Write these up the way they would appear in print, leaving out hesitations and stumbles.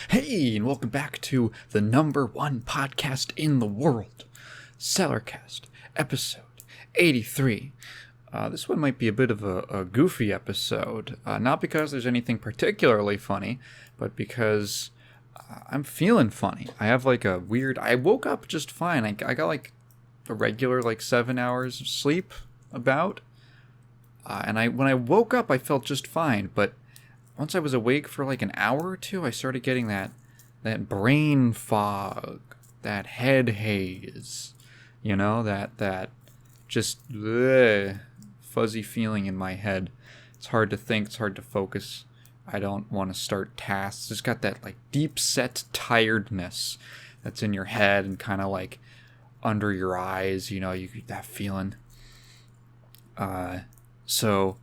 Hey, and welcome back to the number one podcast in the world, Cellarcast, episode 83. This one might be a bit of a goofy episode, not because there's anything particularly funny, but because I'm feeling funny. I have I woke up just fine. I got like a regular 7 hours of sleep about, and when I woke up I felt just fine, but once I was awake for like an hour or two, I started getting that brain fog, that head haze, that just fuzzy feeling in my head. It's hard to think, it's hard to focus. I don't want to start tasks. It's got that deep set tiredness that's in your head and kind of under your eyes, you get that feeling. So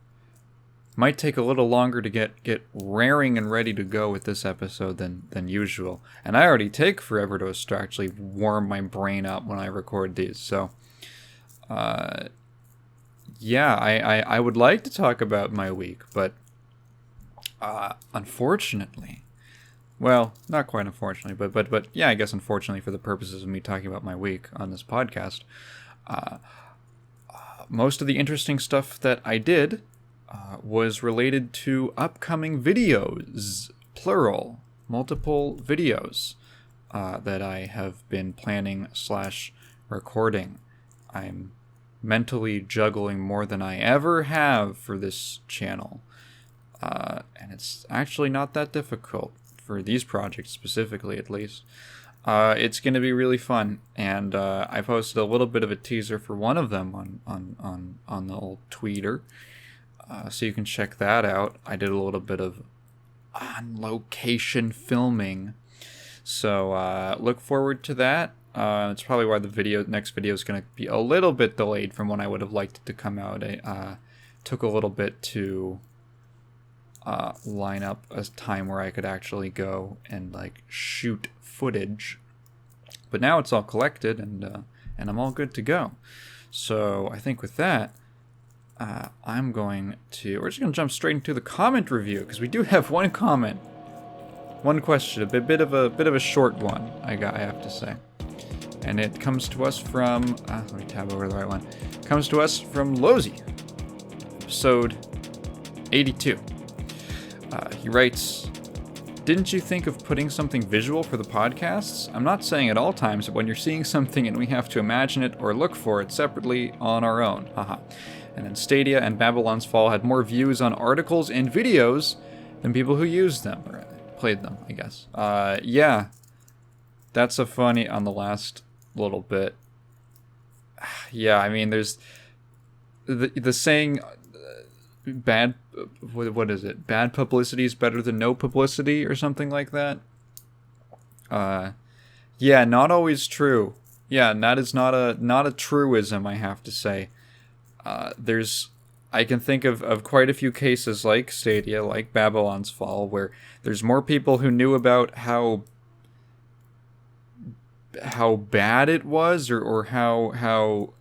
might take a little longer to get raring and ready to go with this episode than usual. And I already take forever to actually warm my brain up when I record these. So, I would like to talk about my week, but unfortunately, well, not quite unfortunately, but yeah, I guess unfortunately for the purposes of me talking about my week on this podcast, most of the interesting stuff that I did was related to upcoming videos, plural, multiple videos that I have been planning / recording. I'm mentally juggling more than I ever have for this channel, and it's actually not that difficult for these projects specifically, at least. It's going to be really fun, and I posted a little bit of a teaser for one of them on the old Tweeter. So you can check that out. I did a little bit of on-location filming. So look forward to that. It's probably why the next video is going to be a little bit delayed from when I would have liked it to come out. It took a little bit to line up a time where I could actually go and shoot footage. But now it's all collected and I'm all good to go. So I think with that, we're just going to jump straight into the comment review, because we do have one comment, one question, a bit of a short one, I have to say. And it comes to us from, let me tab over the right one. It comes to us from Lozy, episode 82. He writes, "Didn't you think of putting something visual for the podcasts? I'm not saying at all times that when you're seeing something and we have to imagine it or look for it separately on our own. Haha. And then Stadia and Babylon's Fall had more views on articles and videos than people who used them, or played them, I guess. Yeah. That's a funny on the last little bit. Yeah, I mean, there's the saying, what is it? Bad publicity is better than no publicity, or something like that. Yeah, not always true. Yeah, that is not a truism, I have to say. I can think of quite a few cases like Stadia, like Babylon's Fall, where there's more people who knew about how bad it was, or how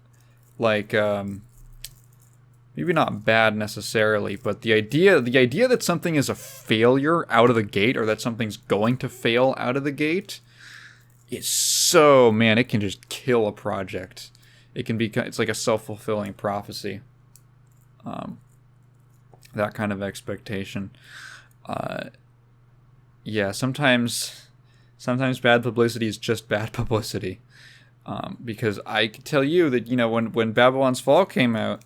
maybe not bad necessarily, but the idea that something is a failure out of the gate, or that something's going to fail out of the gate, is so, man, it can just kill a project. It's like a self-fulfilling prophecy. That kind of expectation. Yeah, sometimes bad publicity is just bad publicity. Because I can tell you that, when Babylon's Fall came out,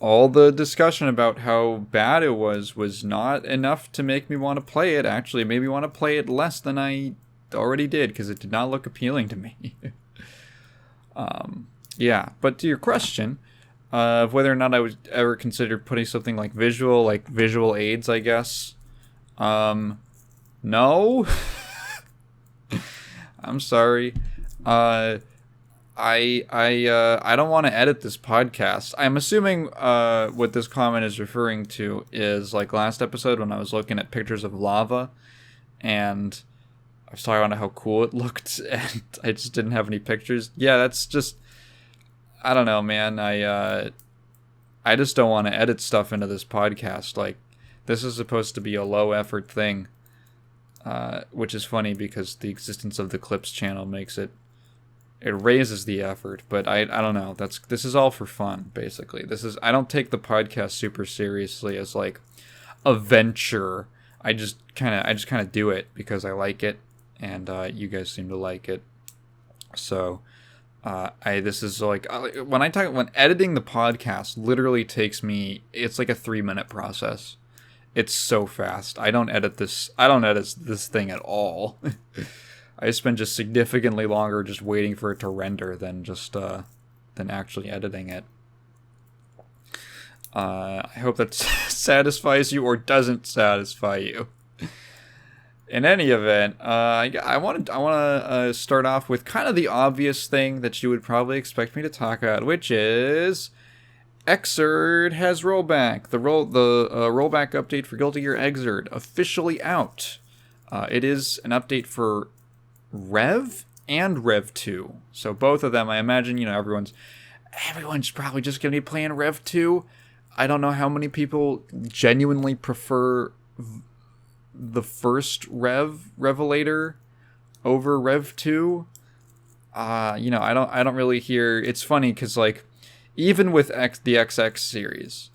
all the discussion about how bad it was not enough to make me want to play it. Actually, it made me want to play it less than I already did, because it did not look appealing to me. Yeah, but to your question of whether or not I would ever consider putting something like visual aids, I guess. No. I'm sorry. I don't want to edit this podcast. I'm assuming what this comment is referring to is last episode when I was looking at pictures of lava, and I was talking about how cool it looked, and I just didn't have any pictures. Yeah, that's just, I don't know, man. I just don't want to edit stuff into this podcast. This is supposed to be a low effort thing. which is funny because the existence of the clips channel makes it raises the effort. But I don't know. This is all for fun, basically. I don't take the podcast super seriously as like a venture. I just kind of do it because I like it, and you guys seem to like it. So this is like when editing the podcast literally takes me, it's like a 3-minute process. It's so fast. I don't edit this thing at all. I spend just significantly longer just waiting for it to render than actually editing it. I hope that satisfies you or doesn't satisfy you. In any event, I want to start off with kind of the obvious thing that you would probably expect me to talk about, which is Xrd has rollback. The rollback update for Guilty Gear Xrd officially out. It is an update for Rev and Rev 2. So both of them, I imagine, everyone's probably just going to be playing Rev 2. I don't know how many people genuinely prefer the first Revelator over Rev 2. I don't really hear. It's funny because like even with the XX series,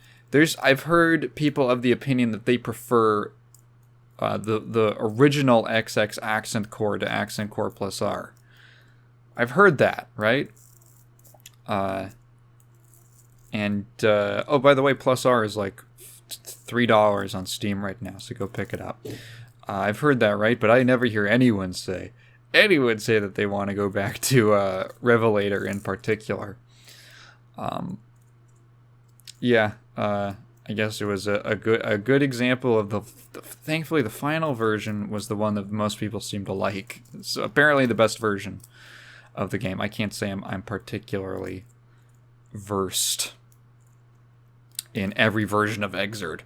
I've heard people of the opinion that they prefer the original XX Accent Core to Accent Core Plus R. I've heard that, right? And by the way, Plus R is like $3 on Steam right now, so go pick it up. I've heard that, right? But I never hear anyone say that they want to go back to Revelator in particular. I guess it was a good example of thankfully the final version was the one that most people seem to like. It's apparently the best version of the game. I can't say I'm particularly versed in every version of Xrd.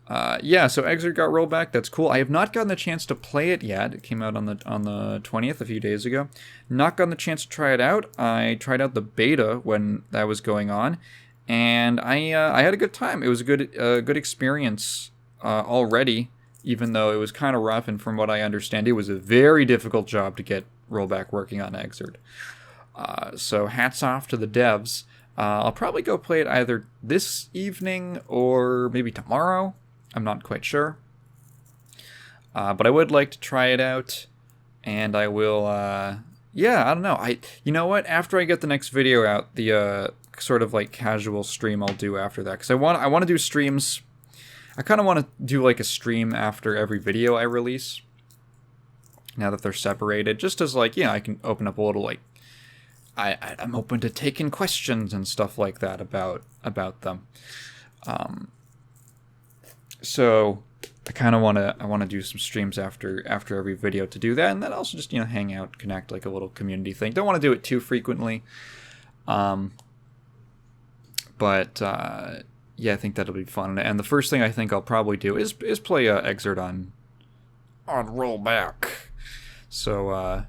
So Xrd got rollback. That's cool. I have not gotten the chance to play it yet. It came out on the 20th, a few days ago. Not gotten the chance to try it out. I tried out the beta when that was going on, and I had a good time. It was a good experience already, even though it was kind of rough. And from what I understand, it was a very difficult job to get rollback working on Xrd. So hats off to the devs. I'll probably go play it either this evening or maybe tomorrow. I'm not quite sure. But I would like to try it out. And I will, I don't know. You know what? After I get the next video out, the sort of like casual stream I'll do after that. Because I want to do streams. I kind of want to do like a stream after every video I release. Now that they're separated. Just as like, I can open up a little like, I'm open to taking questions and stuff like that about them. So I kind of want to do some streams after every video to do that, and then also just hang out, connect, like a little community thing. Don't want to do it too frequently. But I think that'll be fun. And the first thing I think I'll probably do is play Xrd on rollback. So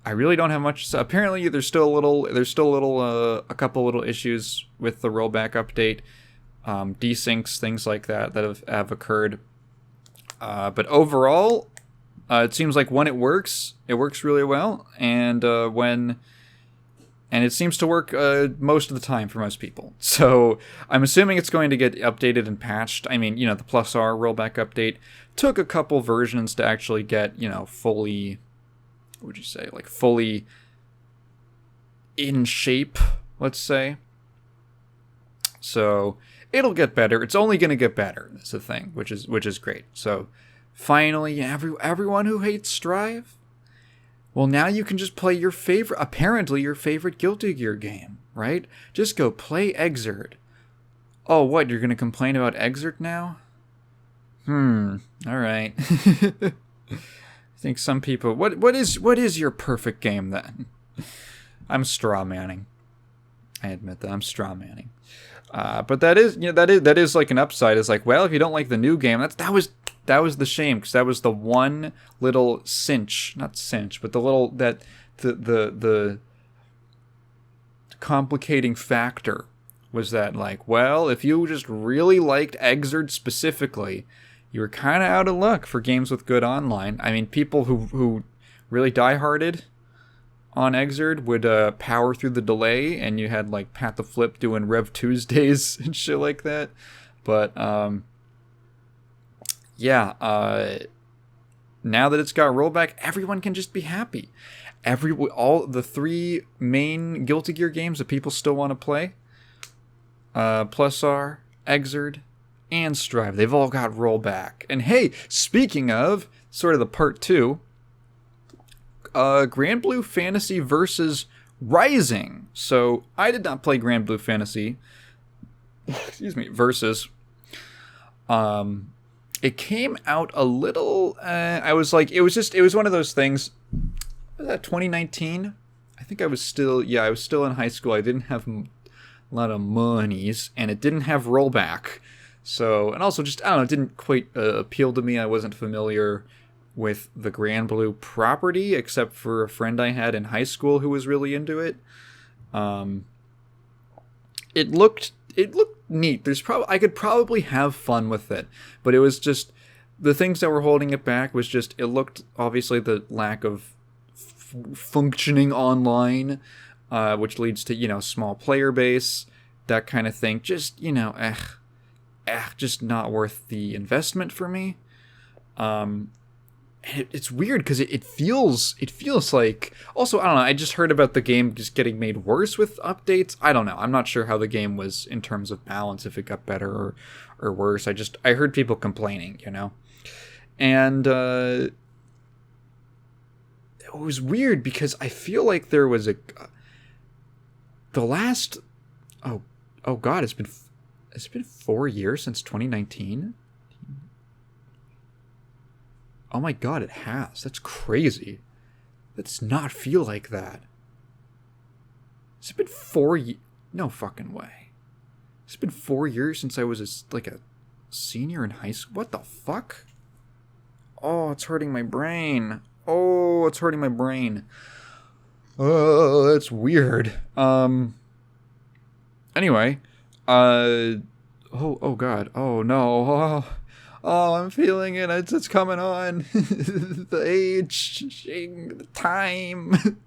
I really don't have much. So apparently, there's still a couple little issues with the rollback update, desyncs, things like that have occurred. But overall, it seems like when it works really well, and it seems to work most of the time for most people. So I'm assuming it's going to get updated and patched. I mean, the Plus R rollback update took a couple versions to actually get, fully, what would you say, like fully in shape, let's say. So it'll get better. It's only going to get better. That's the thing, which is great. So finally, everyone who hates Strive, well, now you can just play your favorite Guilty Gear game, right? Just go play Xrd. Oh, what? You're going to complain about Xrd now? All right. I think some people. What is your perfect game then? I'm straw manning. I admit that I'm straw manning. But that is like an upside. Is like, well, if you don't like the new game, that was the shame, because that was the one little not cinch, but the little the complicating factor was that, like, well, if you just really liked Exerd specifically, you were kind of out of luck for games with good online. I mean, people who really die-hearted on Exerd would power through the delay, and you had, like, Pat the Flip doing Rev Tuesdays and shit like that. But, yeah, now that it's got rollback, everyone can just be happy. All the 3 main Guilty Gear games that people still want to play, Plusar, Exerd, and Strive, they've all got rollback. And hey, speaking of sort of the part 2, Granblue Fantasy versus Rising. So I did not play Granblue Fantasy. Excuse me, versus. It came out a little. I was like, it was one of those things. Was that 2019? I think I was still in high school. I didn't have a lot of monies, and it didn't have rollback. So, and also just, I don't know, it didn't quite appeal to me. I wasn't familiar with the Granblue property, except for a friend I had in high school who was really into it. It looked neat. I could probably have fun with it, but it was just, the things that were holding it back was just, it looked, obviously, the lack of functioning online, which leads to, small player base, that kind of thing. Just, just not worth the investment for me. It's weird because it feels like, also, I don't know, I just heard about the game just getting made worse with updates. I don't know. I'm not sure how the game was in terms of balance, if it got better or worse. I heard people complaining, And it was weird because I feel like there was oh god, it's been 4 years since 2019. Oh my god, it has. That's crazy. That does not feel like that. It's been 4 years. No fucking way. It's been 4 years since I was a senior in high school. What the fuck? Oh, it's hurting my brain. Oh, it's hurting my brain. Oh, that's weird. Anyway. Oh god. Oh no. Oh, I'm feeling it. It's coming on. The aging, the time.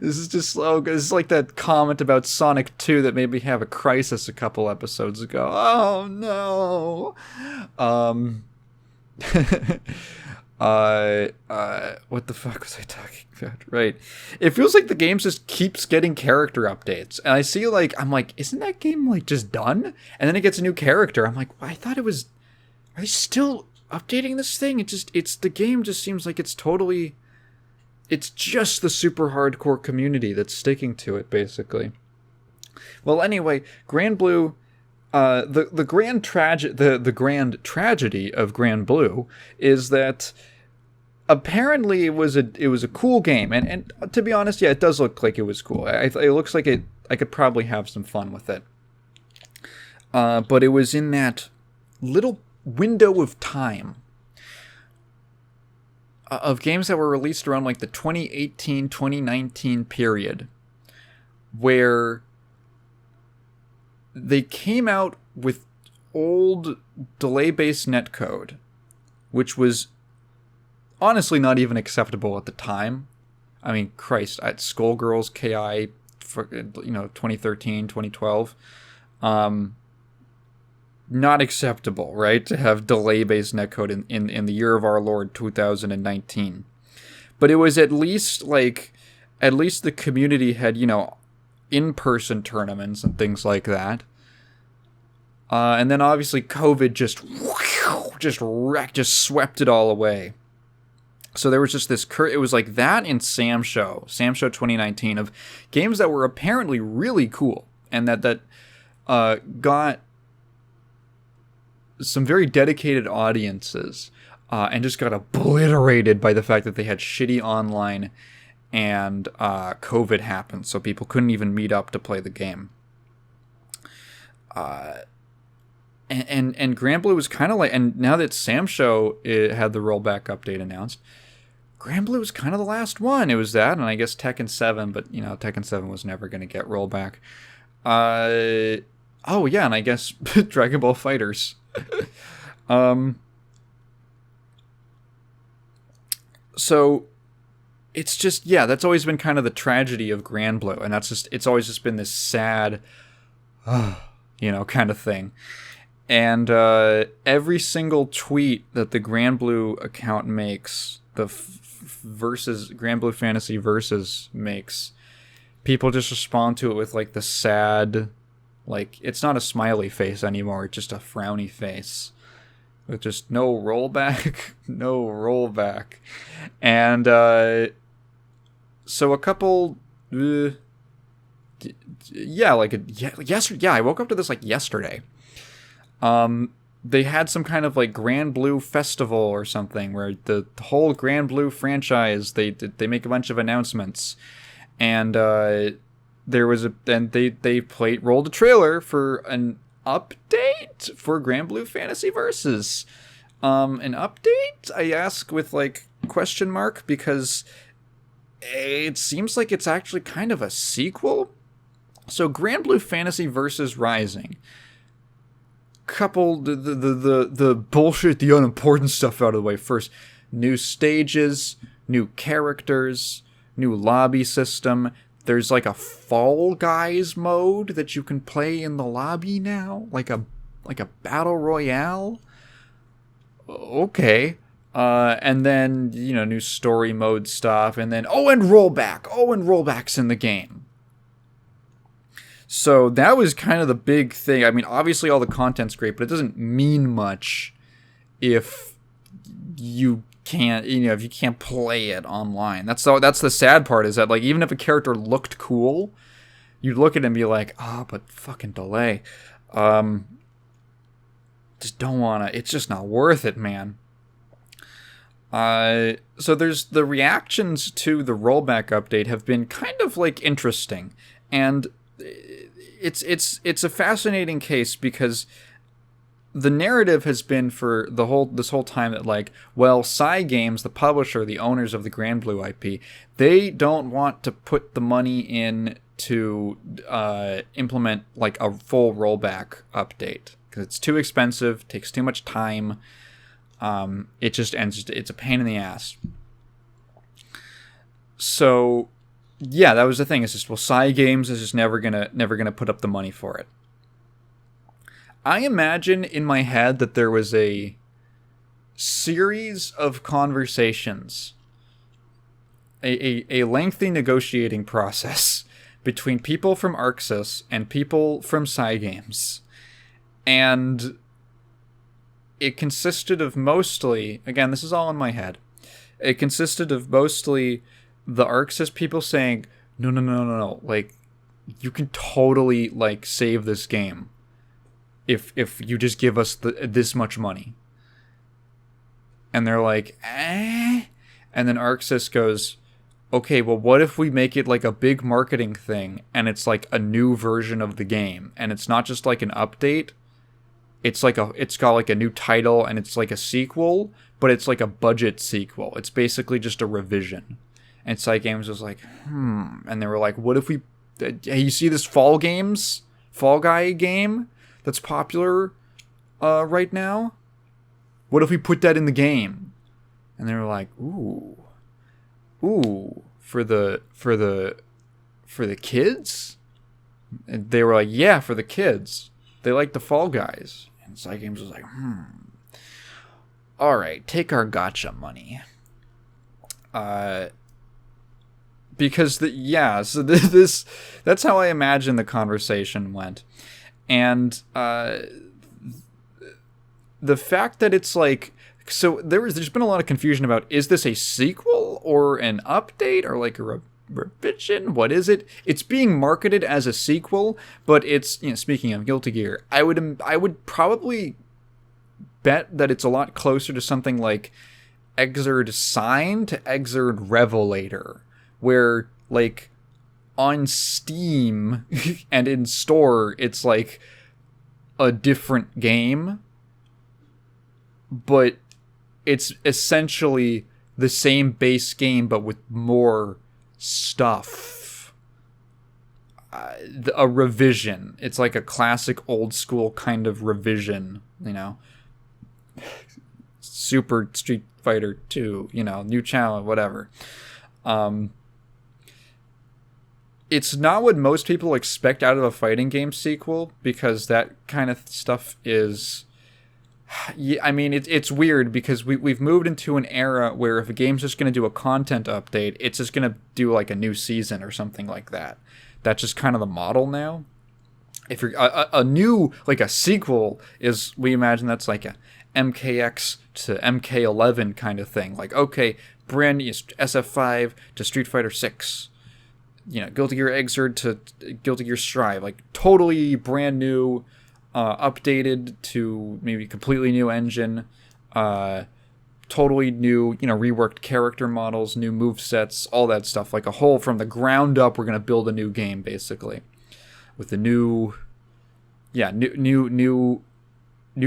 This is just slow. This is like that comment about Sonic 2 that made me have a crisis a couple episodes ago. Oh no. What the fuck was I talking about? Right. It feels like the game just keeps getting character updates. And I see, I'm like, isn't that game, just done? And then it gets a new character. I'm like, I thought it was... Are they still updating this thing? The game just seems like it's totally... It's just the super hardcore community that's sticking to it, basically. Well, anyway, Granblue... The grand tragedy of Granblue is that apparently it was a cool game, and to be honest, yeah, it does look like it was cool. It looks like I could probably have some fun with it. But it was in that little window of time of games that were released around the 2018-2019 period, where they came out with old delay-based netcode, which was honestly not even acceptable at the time. I mean, Christ, at Skullgirls KI for 2013, 2012, not acceptable, right? To have delay-based netcode in the year of our Lord 2019. But it was at least the community had, in-person tournaments and things like that. And then obviously COVID just swept it all away. So there was just this it was like that in Sam Show 2019, of games that were apparently really cool and that got some very dedicated audiences, and just got obliterated by the fact that they had shitty online. And COVID happened, so people couldn't even meet up to play the game. And Granblue was kind of and now that Sam Show had the rollback update announced, Granblue was kind of the last one. It was that, and I guess Tekken 7, but Tekken 7 was never going to get rollback. Oh yeah, and I guess Dragon Ball Fighters. um. So it's just, yeah, that's always been kind of the tragedy of Granblue, and it's always just been this sad, kind of thing. And every single tweet that the Granblue account makes, the versus Granblue Fantasy Versus makes, people just respond to it with like the sad, like it's not a smiley face anymore, it's just a frowny face with just no rollback, no rollback. And so a couple, yesterday, I woke up to this like yesterday. They had some kind of like Granblue festival or something where the whole Granblue franchise, they make a bunch of announcements, and there was they rolled a trailer for an update for Granblue Fantasy Versus. An update? I ask with like question mark, because it seems like it's actually kind of a sequel. So Granblue Fantasy Versus Rising, couple the bullshit, the unimportant stuff out of the way first. New stages, new characters, new lobby system. There's like a Fall Guys mode that you can play in the lobby now, like a battle royale. Okay. And then, new story mode stuff, and then and rollback's in the game. So that was kind of the big thing. I mean, obviously all the content's great, but it doesn't mean much if you can't, if you can't play it online. That's the sad part, is that like even if a character looked cool, you'd look at it and be like, but fucking delay. Just don't wanna. It's just not worth it, man. So there's the reactions to the rollback update have been kind of like interesting, and it's a fascinating case, because the narrative has been for this whole time that like, well, Cygames, the publisher, the owners of the Granblue IP, they don't want to put the money in to implement like a full rollback update because it's too expensive, takes too much time. It just ends. It's a pain in the ass. So, yeah, that was the thing. It's just, well, Cygames is just never gonna put up the money for it. I imagine in my head that there was a series of conversations, a lengthy negotiating process between people from Arxis and people from Cygames, and it consisted of mostly, again, this is all in my head, it consisted of mostly the Arxis people saying, no, like, you can totally, like, save this game if you just give us this much money. And they're like, eh? And then Arxis goes, okay, well, what if we make it like a big marketing thing, and it's like a new version of the game, and it's not just like an update, it's got like a new title, and it's like a sequel, but it's like a budget sequel. It's basically just a revision. And Cygames was like, and they were like, what if we, hey, you see this Fall Guy game that's popular right now? What if we put that in the game? And they were like, ooh, for the kids? And they were like, yeah, for the kids. They like the Fall Guys. And Cygames was like, all right, take our gotcha money. Because so this that's how I imagine the conversation went. And the fact that it's like, so there's been a lot of confusion about, is this a sequel or an update or like a revision? What is it? It's being marketed as a sequel, but it's, speaking of Guilty Gear, I would probably bet that it's a lot closer to something like Exerd Sign to Exerd Revelator, where like on Steam and in store it's like a different game, but it's essentially the same base game but with more stuff. a revision. It's like a classic old school kind of revision, Super Street Fighter 2, new challenge, whatever. It's not what most people expect out of a fighting game sequel, because that kind of stuff is... Yeah, I mean, it's weird because we've moved into an era where if a game's just going to do a content update, it's just going to do like a new season or something like that. That's just kind of the model now. If you're a new, like a sequel is, we imagine that's like a MKX to MK11 kind of thing. Like, okay, brand new SF5 to Street Fighter 6. Guilty Gear Xrd to Guilty Gear Strive. Like, totally brand new, updated to maybe completely new engine, totally new, reworked character models, new movesets, all that stuff. Like a whole, from the ground up, we're going to build a new game, basically. With a new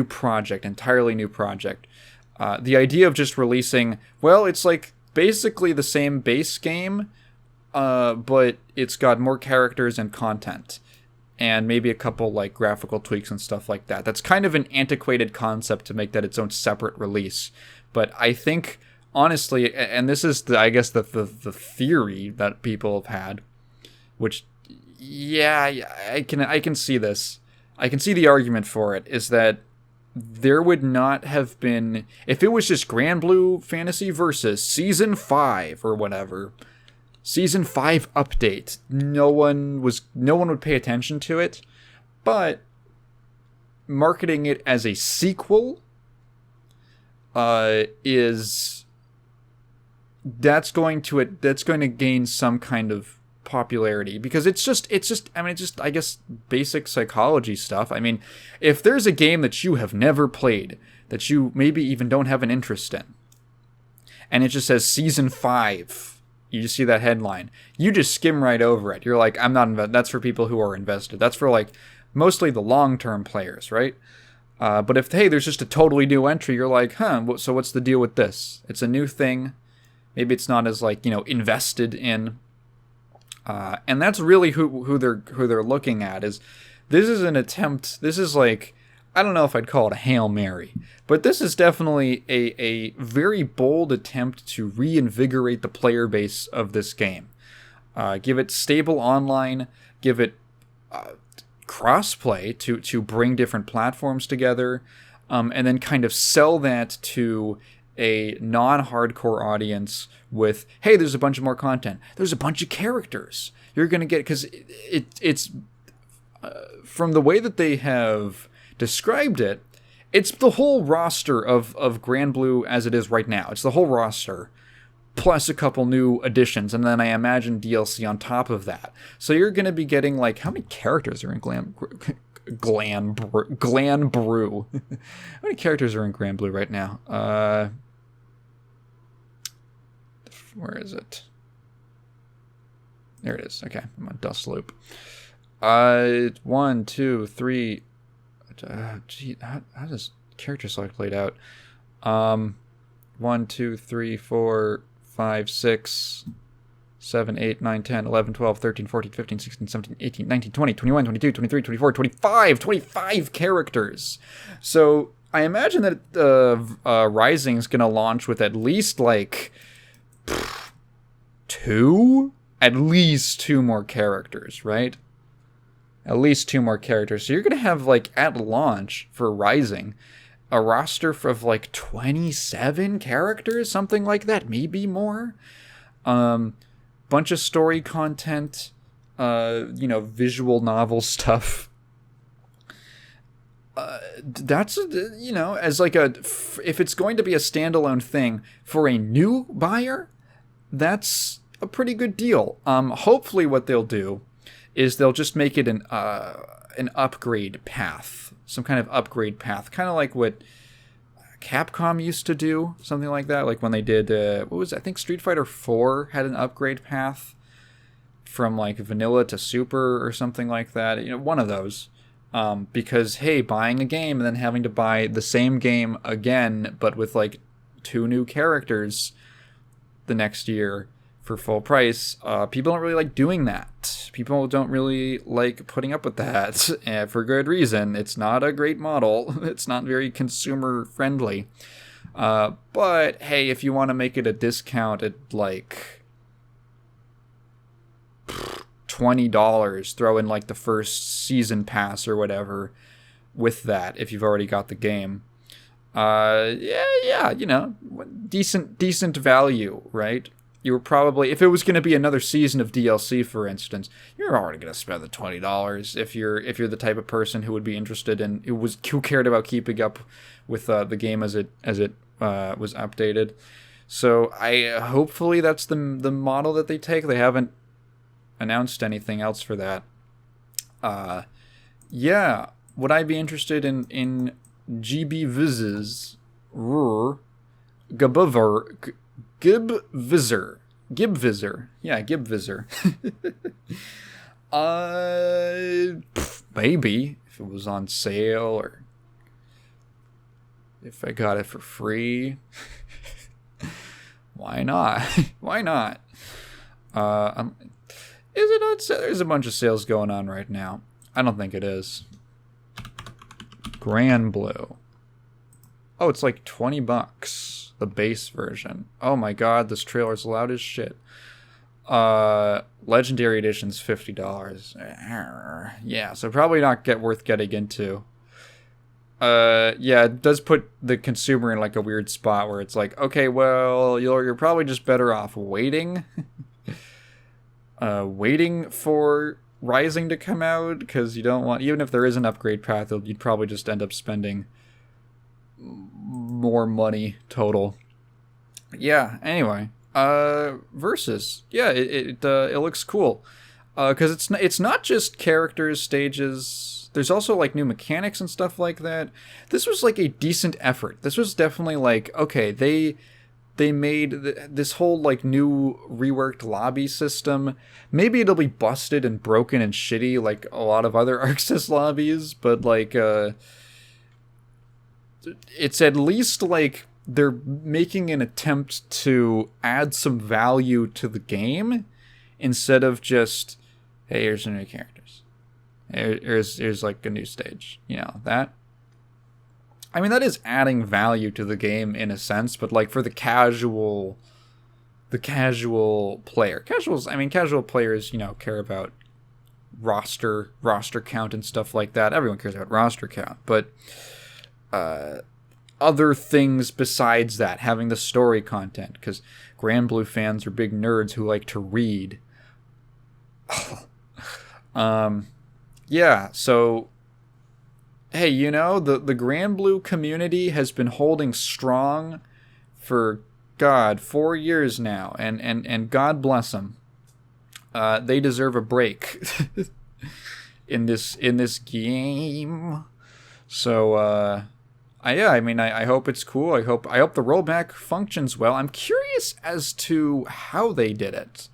project, entirely new project. The idea of just releasing, well, it's like basically the same base game, but it's got more characters and content. And maybe a couple like graphical tweaks and stuff like that. That's kind of an antiquated concept to make that its own separate release. But I think, honestly, and this is, I guess, the theory that people have had, which, I can see this. I can see the argument for it, is that there would not have been, if it was just Granblue Fantasy versus Season 5 or whatever, Season 5 update, no one would pay attention to it, but marketing it as a sequel that's going to gain some kind of popularity, because it's just I guess basic psychology stuff. I mean, if there's a game that you have never played, that you maybe even don't have an interest in, and it just says Season 5, you just see that headline, you just skim right over it. You're like, I'm not invested. That's for people who are invested. That's for like mostly the long-term players, right? But if, hey, there's just a totally new entry, you're like, so what's the deal with this? It's a new thing. Maybe it's not as like, invested in. And that's really who they're looking at. Is this is an attempt? This is like, I don't know if I'd call it a Hail Mary, but this is definitely a very bold attempt to reinvigorate the player base of this game. Give it stable online, give it crossplay to bring different platforms together, and then kind of sell that to a non-hardcore audience with, hey, there's a bunch of more content. There's a bunch of characters you're going to get, because it's from the way that they have described it, it's the whole roster of Granblue as it is right now. It's the whole roster, plus a couple new additions, and then I imagine DLC on top of that. So you're going to be getting, like, how many characters are in Granblue? How many characters are in Granblue right now? Where is it? There it is. Okay, I'm on Dust Loop. 1, 2, 3. How does character select played out? 1, 2, 3, 4, 5, 6, 7, 8, 9, 10, 11, 12, 13, 14, 15, 16, 17, 18, 19, 20, 21, 22, 23, 24, 25 characters. So I imagine that Rising is going to launch with at least like at least two more characters, right? At least two more characters. So you're going to have, like, at launch for Rising, a roster of like 27 characters, something like that, maybe more. Bunch of story content, visual novel stuff. That's, as like if it's going to be a standalone thing for a new buyer, that's a pretty good deal. Hopefully what they'll do is they'll just make it an upgrade path, some kind of upgrade path, kind of like what Capcom used to do, something like that. Like when they did, I think Street Fighter 4 had an upgrade path from like vanilla to super or something like that. One of those. Because, hey, buying a game and then having to buy the same game again, but with like 2 new characters the next year, for full price. People don't really like doing that. People don't really like putting up with that, and for good reason. It's not a great model. It's not very consumer friendly. But hey, if you want to make it a discount at like $20, throw in like the first season pass or whatever with that if you've already got the game. Yeah, you know, decent value, right? You were probably, if it was going to be another season of DLC, for instance, you're already going to spend the $20 if you're the type of person who would be interested in, who cared about keeping up with the game as it was updated. So hopefully that's the model that they take. They haven't announced anything else for that. Yeah, would I be interested in GB Viz's Gibvizor. Yeah, Gibvizor. Maybe if it was on sale or if I got it for free. Why not? Why not? Is it on sale? There's a bunch of sales going on right now. I don't think it is. Granblue. Oh, it's like $20. The base version. Oh my god, this trailer's loud as shit. Legendary Edition's $50. Yeah, so probably not worth getting into. Yeah, it does put the consumer in like a weird spot where it's like, okay, well, you're probably just better off waiting. Waiting for Rising to come out, because you don't want, even if there is an upgrade path, you'd probably just end up spending more money total. Yeah, anyway, Versus. Yeah, it looks cool. Because it's not just characters, stages. There's also like new mechanics and stuff like that. This was like a decent effort. This was definitely like, okay, they made this whole like new reworked lobby system. Maybe it'll be busted and broken and shitty like a lot of other Arxis lobbies, but like it's at least like they're making an attempt to add some value to the game instead of just, hey, here's some new characters. Here's like a new stage. You know, that. I mean, that is adding value to the game in a sense, but like for the casual player. Casual players, you know, care about roster count and stuff like that. Everyone cares about roster count, but other things besides that, having the story content, because Granblue fans are big nerds who like to read. Yeah, so hey, you know, the Granblue community has been holding strong for, God, 4 years now, and God bless them. They deserve a break in this game. So, I hope it's cool. I hope the rollback functions well. I'm curious as to how they did it.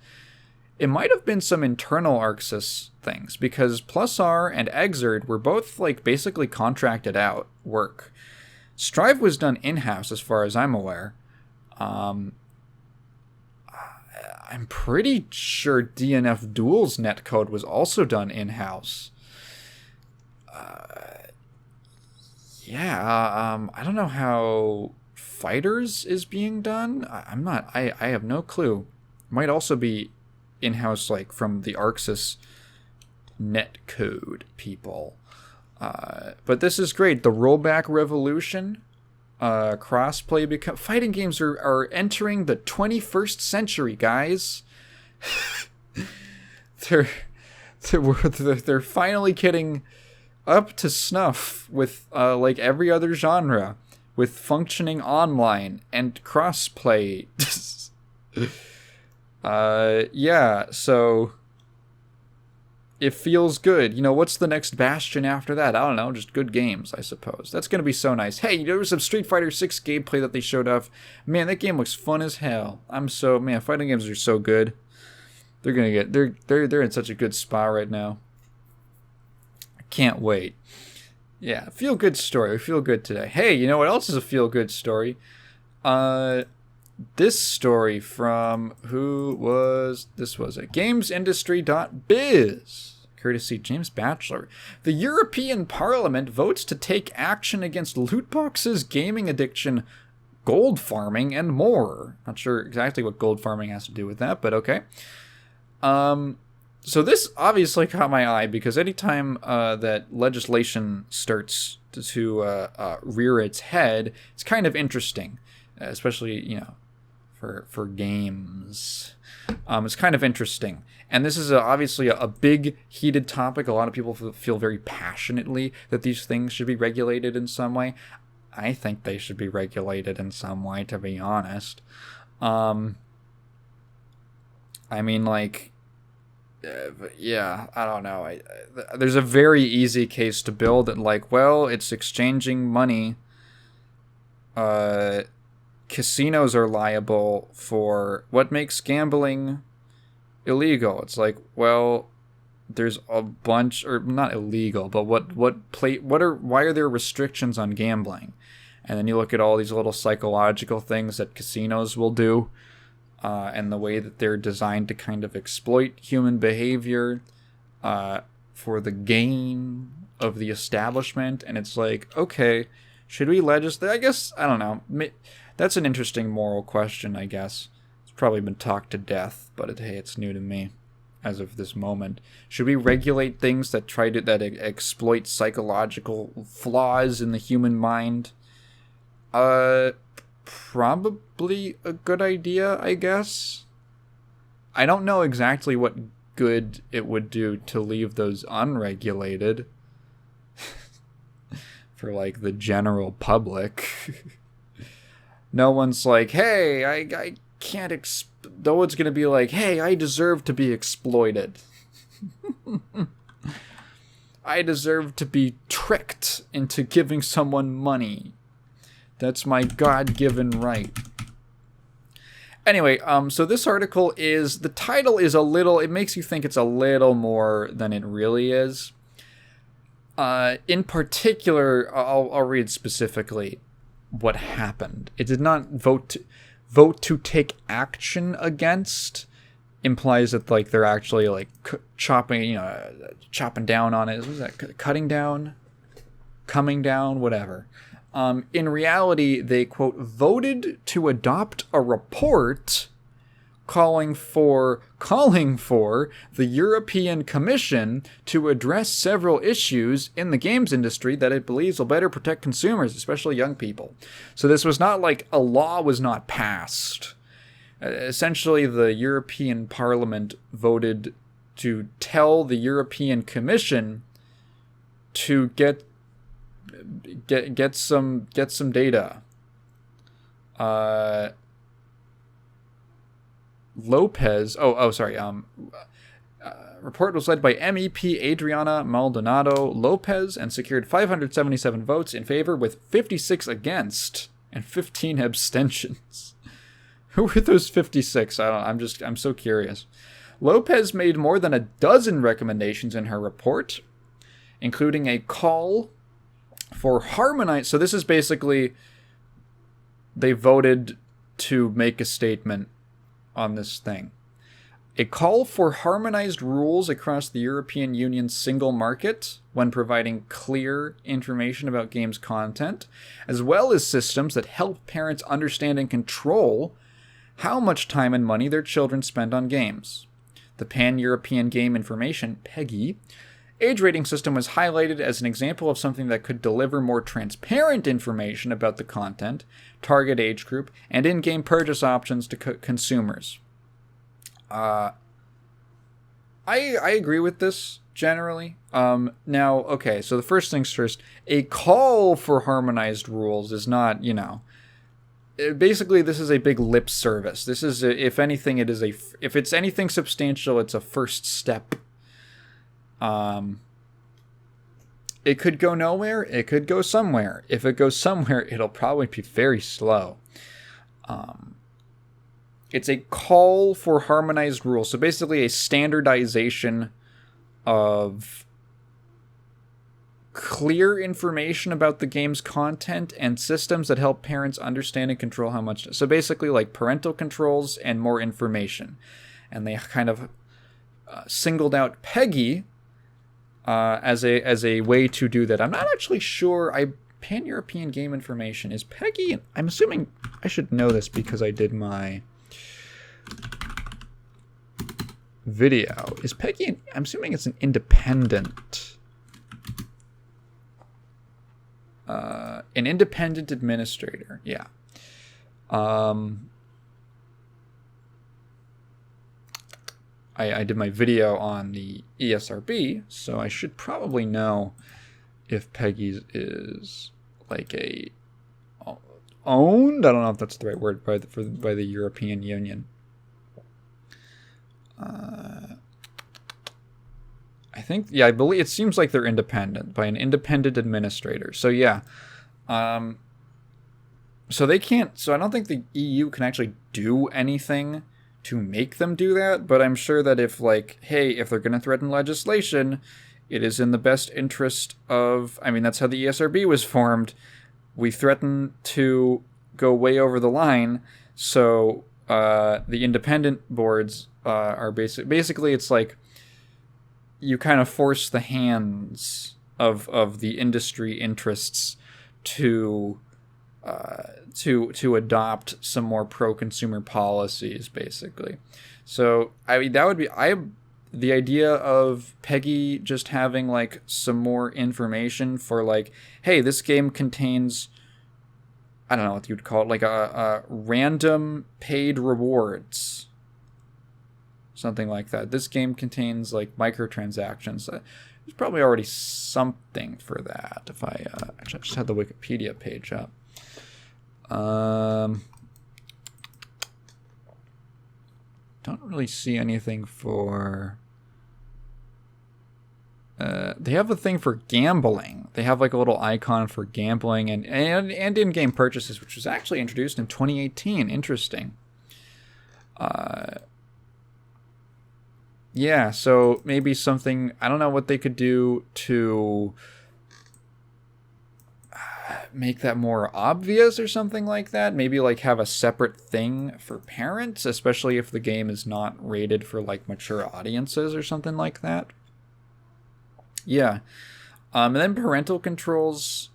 It might have been some internal Arxis things, because Plus R and Exerd were both like basically contracted out work. Strive was done in-house as far as I'm aware. I'm pretty sure DNF Duel's netcode was also done in-house. I don't know how Fighters is being done. I have no clue. Might also be in-house, like from the Arxis netcode people. But this is great. The rollback revolution, crossplay, fighting games are entering the 21st century, guys. They're finally getting up to snuff with like every other genre, with functioning online and crossplay. Yeah, so it feels good. You know, what's the next bastion after that? I don't know, just good games, I suppose. That's going to be so nice. Hey, there was some Street Fighter 6 gameplay that they showed off. Man, that game looks fun as hell. Fighting games are so good. They're in such a good spot right now. I can't wait. Yeah, feel good story. We feel good today. Hey, you know what else is a feel good story? this story from this was it? GamesIndustry.biz. Courtesy James Batchelor. The European Parliament votes to take action against loot boxes, gaming addiction, gold farming, and more. Not sure exactly what gold farming has to do with that, but okay. So this obviously caught my eye because anytime that legislation starts to rear its head, it's kind of interesting, especially, for games. It's kind of interesting. And this is obviously a big, heated topic. A lot of people feel very passionately that these things should be regulated in some way. I think they should be regulated in some way, to be honest. I mean, yeah, I don't know. There's a very easy case to build that, it's exchanging money. Casinos are liable for what makes gambling illegal. It's there's a bunch, or not illegal, but why are there restrictions on gambling? And then you look at all these little psychological things that casinos will do, and the way that they're designed to kind of exploit human behavior for the gain of the establishment. And it's okay, should we legislate? I guess, I don't know. That's an interesting moral question, I guess. It's probably been talked to death, but hey, it's new to me as of this moment. Should we regulate things that exploit psychological flaws in the human mind? Probably a good idea, I guess. I don't know exactly what good it would do to leave those unregulated for the general public. No one's hey, I can't no one's gonna be hey, I deserve to be exploited. I deserve to be tricked into giving someone money. That's my God-given right. Anyway, so this article the title is it makes you think it's a little more than it really is. In particular, I'll read specifically what happened. It did not vote to take action against. Implies that they're actually chopping down on it. What is that? Cutting down, coming down, whatever. In reality, they, quote, voted to adopt a report calling for the European Commission to address several issues in the games industry that it believes will better protect consumers, especially young people. So this was not a law was not passed. Essentially, the European Parliament voted to tell the European Commission to get some data. Report was led by MEP Adriana Maldonado Lopez and secured 577 votes in favor with 56 against and 15 abstentions. Who were those 56? I'm so curious. Lopez made more than a dozen recommendations in her report, including a call for harmonized. So this is basically, they voted to make a statement on this thing. A call for harmonized rules across the European Union's single market when providing clear information about games content, as well as systems that help parents understand and control how much time and money their children spend on games. The Pan-European Game Information, PEGI, age rating system was highlighted as an example of something that could deliver more transparent information about the content, target age group, and in-game purchase options to consumers. I agree with this generally. Now, okay, so the first things first, a call for harmonized rules is not, basically this is a big lip service. This is, if anything, if it's anything substantial, it's a first step. It could go nowhere, it could go somewhere. If it goes somewhere, it'll probably be very slow. It's a call for harmonized rules. So basically a standardization of clear information about the game's content and systems that help parents understand and control how much. So basically, like parental controls and more information. And they kind of singled out PEGI as a way to do that. I'm not actually sure. Pan-European Game Information is PEGI. I'm assuming I should know this because I did my video. Is PEGI? I'm assuming it's an independent. An independent administrator. Yeah. I did my video on the ESRB, so I should probably know if PEGI is like a owned. I don't know if that's the right word by the European Union. I think, yeah, I believe it seems like they're independent by an independent administrator. So yeah, so they can't. So I don't think the EU can actually do anything to make them do that. But I'm sure that if if they're going to threaten legislation, it is in the best interest of. I mean, that's how the ESRB was formed. We threaten to go way over the line, so the independent boards are basically it's like. You kind of force the hands of the industry interests to adopt some more pro-consumer policies, basically. So I mean that would be the idea of PEGI just having like some more information for like, hey, this game contains, I don't know what you'd call it, like a random paid rewards. Something like that. This game contains like microtransactions. There's probably already something for that. If I actually just had the Wikipedia page up. Don't really see anything for. They have a thing for gambling. They have like a little icon for gambling and in-game purchases, which was actually introduced in 2018. Interesting. Yeah, so maybe something, I don't know what they could do to make that more obvious or something like that. Maybe like have a separate thing for parents, especially if the game is not rated for like mature audiences or something like that. Yeah. And then parental controls,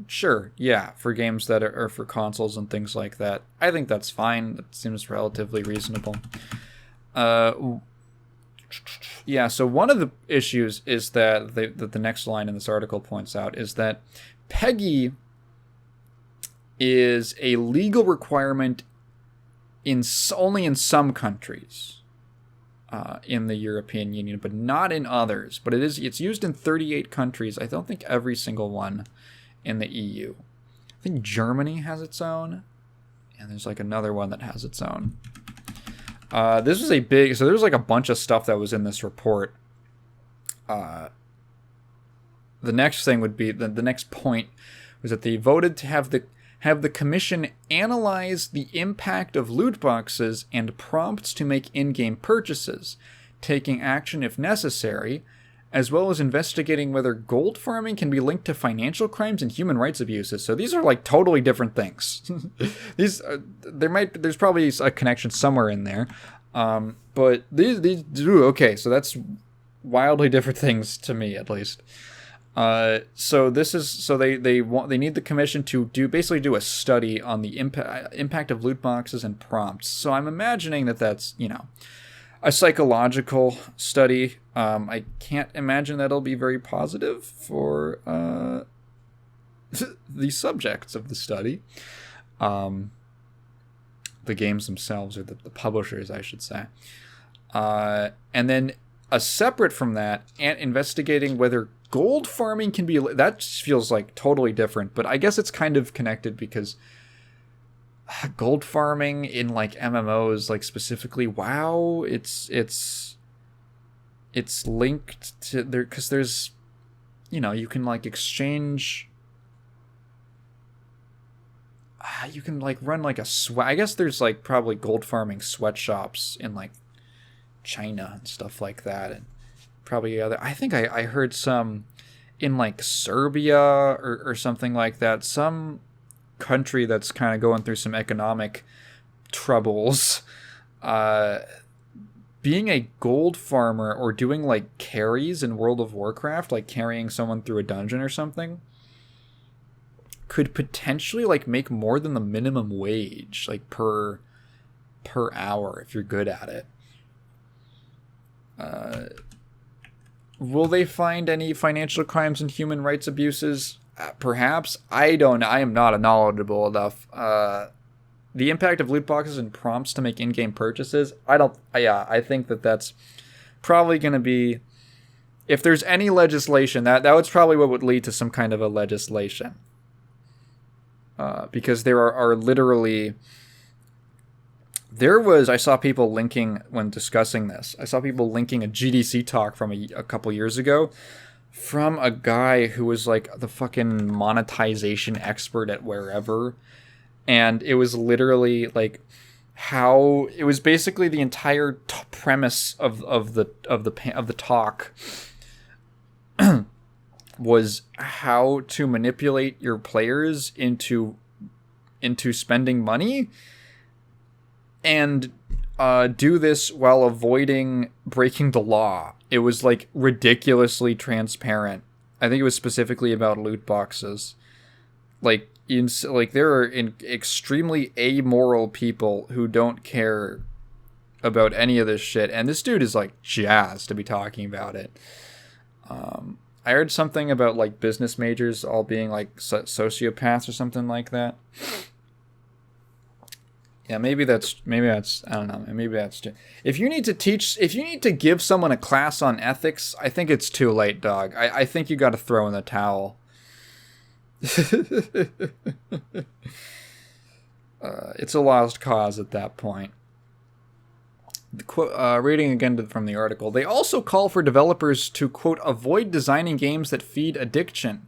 sure, yeah, for games that are for consoles and things like that. I think that's fine. That seems relatively reasonable. Yeah, so one of the issues is that the next line in this article points out is that PEGI is a legal requirement only in some countries in the European Union, but not in others. But it's used in 38 countries. I don't think every single one in the EU. I think Germany has its own, and there's like another one that has its own. This was so there was like a bunch of stuff that was in this report. The next thing would be, the next point was that they voted to have the commission analyze the impact of loot boxes and prompts to make in-game purchases, taking action if necessary, as well as investigating whether gold farming can be linked to financial crimes and human rights abuses. So these are like totally different things. There's probably a connection somewhere in there, but these okay. So that's wildly different things to me, at least. So they need the commission to do a study on the impact of loot boxes and prompts. So I'm imagining that's a psychological study. I can't imagine that'll be very positive for the subjects of the study. The games themselves, or the publishers, I should say. And then separate from that, and investigating whether gold farming can be... That feels like totally different, but I guess it's kind of connected because gold farming in like MMOs, like specifically WoW, it's linked to there because there's you can like exchange, you can like run like a sweat. I guess there's like probably gold farming sweatshops in like China and stuff like that, and probably other. I think I heard some in like Serbia or something like that, some country that's kind of going through some economic troubles, being a gold farmer or doing like carries in World of Warcraft, like carrying someone through a dungeon or something, could potentially like make more than the minimum wage, like per hour if you're good at it. Will they find any financial crimes and human rights abuses? Perhaps. I am not knowledgeable enough. The impact of loot boxes and prompts to make in-game purchases. I think that's probably going to be, if there's any legislation, that was probably what would lead to some kind of a legislation. Because there are literally, I saw people linking, when discussing this, I saw people linking a GDC talk from a couple years ago from a guy who was like the fucking monetization expert at wherever. And it was literally like how it was basically the entire premise of the talk was how to manipulate your players into spending money, and do this while avoiding breaking the law. It was like ridiculously transparent. I think it was specifically about loot boxes. Like there are extremely amoral people who don't care about any of this shit, and this dude is like jazzed to be talking about it. I heard something about like business majors all being like sociopaths or something like that. Yeah, maybe that's I don't know. Maybe that's if you need to give someone a class on ethics, I think it's too late, dog. I think you got to throw in the towel. It's a lost cause at that point. Reading again from the article, they also call for developers to, quote, avoid designing games that feed addiction,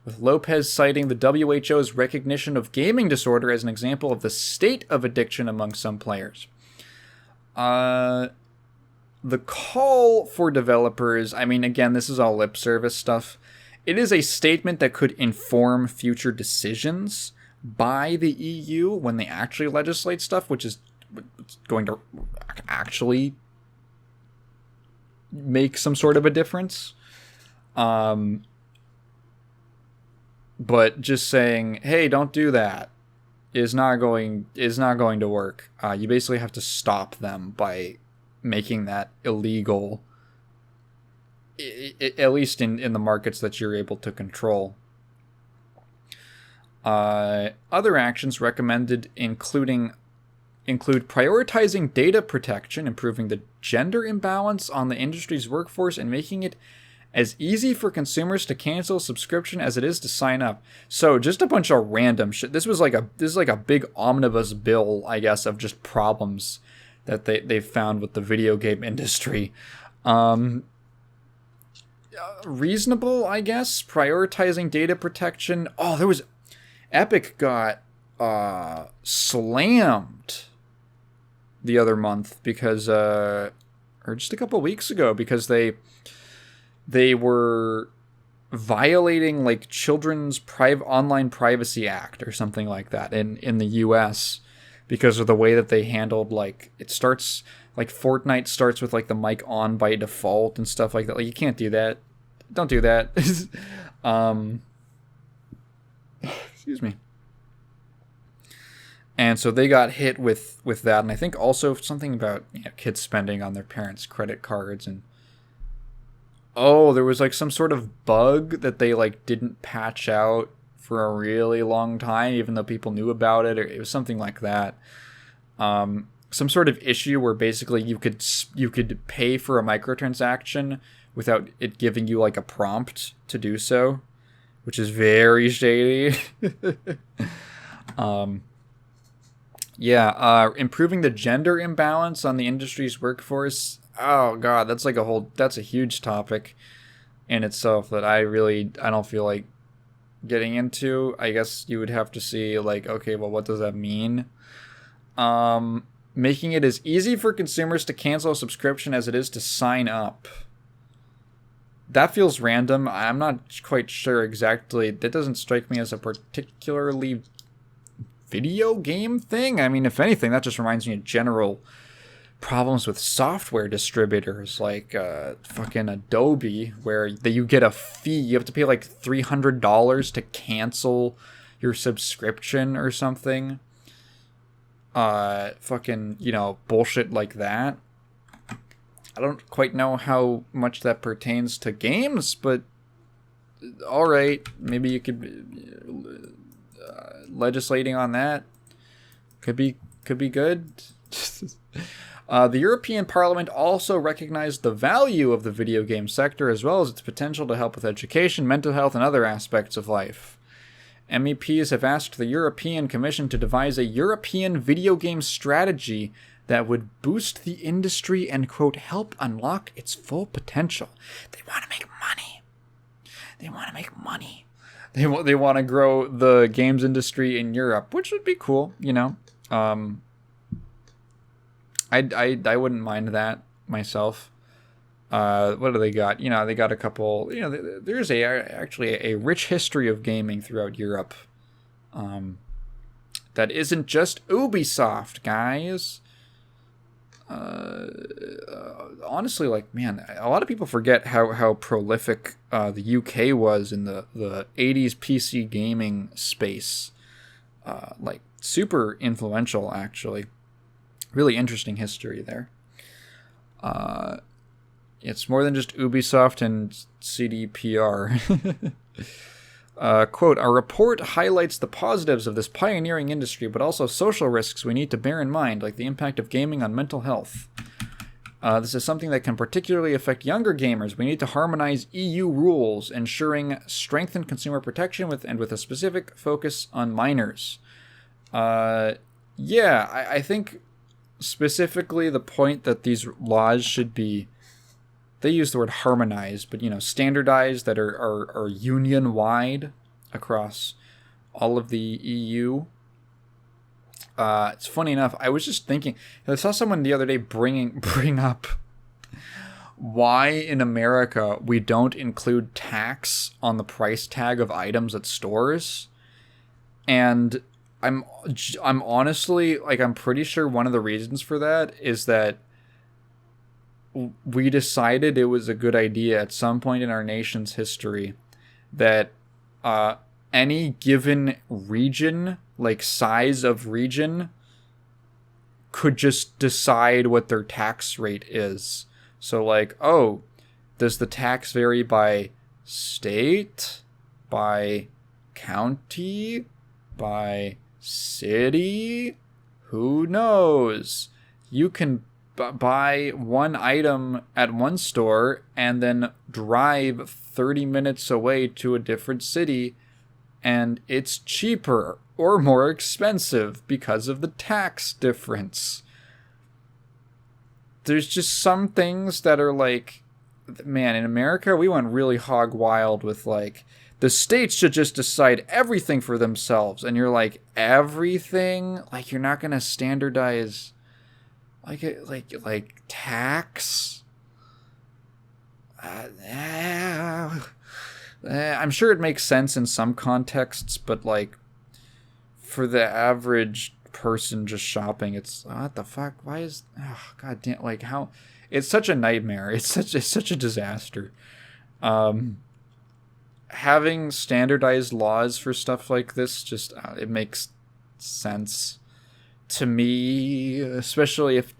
with Lopez citing the WHO's recognition of gaming disorder as an example of the state of addiction among some players. The call for developers, I mean, again, this is all lip service stuff. It is a statement that could inform future decisions by the EU when they actually legislate stuff, which is going to actually make some sort of a difference. But just saying, hey, don't do that is not going to work. You basically have to stop them by making that illegal, at least in the markets that you're able to control. Other actions recommended include prioritizing data protection, improving the gender imbalance on the industry's workforce, and making it as easy for consumers to cancel a subscription as it is to sign up. So just a bunch of random shit. This is like a big omnibus bill, I guess, of just problems that they've found with the video game industry. Reasonable, I guess. Prioritizing data protection. Oh, there was Epic got slammed the other month because or just a couple weeks ago, because they were violating like Children's Online Privacy Act or something like that in the US, because of the way that they handled, like, it starts like Fortnite starts with like the mic on by default and stuff like that. Like, you can't do that. Don't do that. Excuse me. And so they got hit with that, and I think also something about, kids spending on their parents' credit cards, and there was like some sort of bug that they like didn't patch out for a really long time, even though people knew about it, or it was something like that. Some sort of issue where basically you could pay for a microtransaction without it giving you like a prompt to do so, which is very shady. Improving the gender imbalance on the industry's workforce. Oh god, that's a huge topic in itself that I don't feel like getting into. I guess you would have to see, like, okay, well, what does that mean? Making it as easy for consumers to cancel a subscription as it is to sign up. that feels random. I'm not quite sure exactly. That doesn't strike me as a particularly video game thing. I mean, if anything, that just reminds me of general problems with software distributors like fucking Adobe, where you get a fee. You have to pay like $300 to cancel your subscription or something. Fucking, bullshit like that. I don't quite know how much that pertains to games, but all right, maybe you could legislating on that could be good. The European Parliament also recognized the value of the video game sector as well as its potential to help with education, mental health, and other aspects of life. MEPs have asked the European Commission to devise a European video game strategy that would boost the industry and, quote, help unlock its full potential. They want to make money. They want to grow the games industry in Europe, which would be cool, I wouldn't mind that myself. What do they got? They got a couple. There's actually a rich history of gaming throughout Europe. That isn't just Ubisoft, guys. Honestly, like, man, a lot of people forget how prolific the UK was in the 80s PC gaming space. Like, super influential, actually. Really interesting history there. It's more than just Ubisoft and CDPR. Quote, our report highlights the positives of this pioneering industry, but also social risks we need to bear in mind, like the impact of gaming on mental health. This is something that can particularly affect younger gamers. We need to harmonize EU rules, ensuring strengthened consumer protection with a specific focus on minors. I think specifically the point that these laws should be, they use the word harmonized, but standardized, that are union wide across all of the EU. It's funny enough, I was just thinking, I saw someone the other day bring up why in America we don't include tax on the price tag of items at stores. And I'm honestly, like, I'm pretty sure one of the reasons for that is that we decided it was a good idea at some point in our nation's history that any given region, like size of region, could just decide what their tax rate is. So like, oh, does the tax vary by state, by county, by city? Who knows? You can buy one item at one store and then drive 30 minutes away to a different city, and it's cheaper or more expensive because of the tax difference. There's just some things that are like, man, in America we went really hog wild with like, the states should just decide everything for themselves, and you're like, everything? Like, you're not gonna standardize like tax? I'm sure it makes sense in some contexts, but like for the average person just shopping, it's what the fuck? Why is god damn, like, how it's such a nightmare. It's such a disaster. Having standardized laws for stuff like this just it makes sense to me, especially if,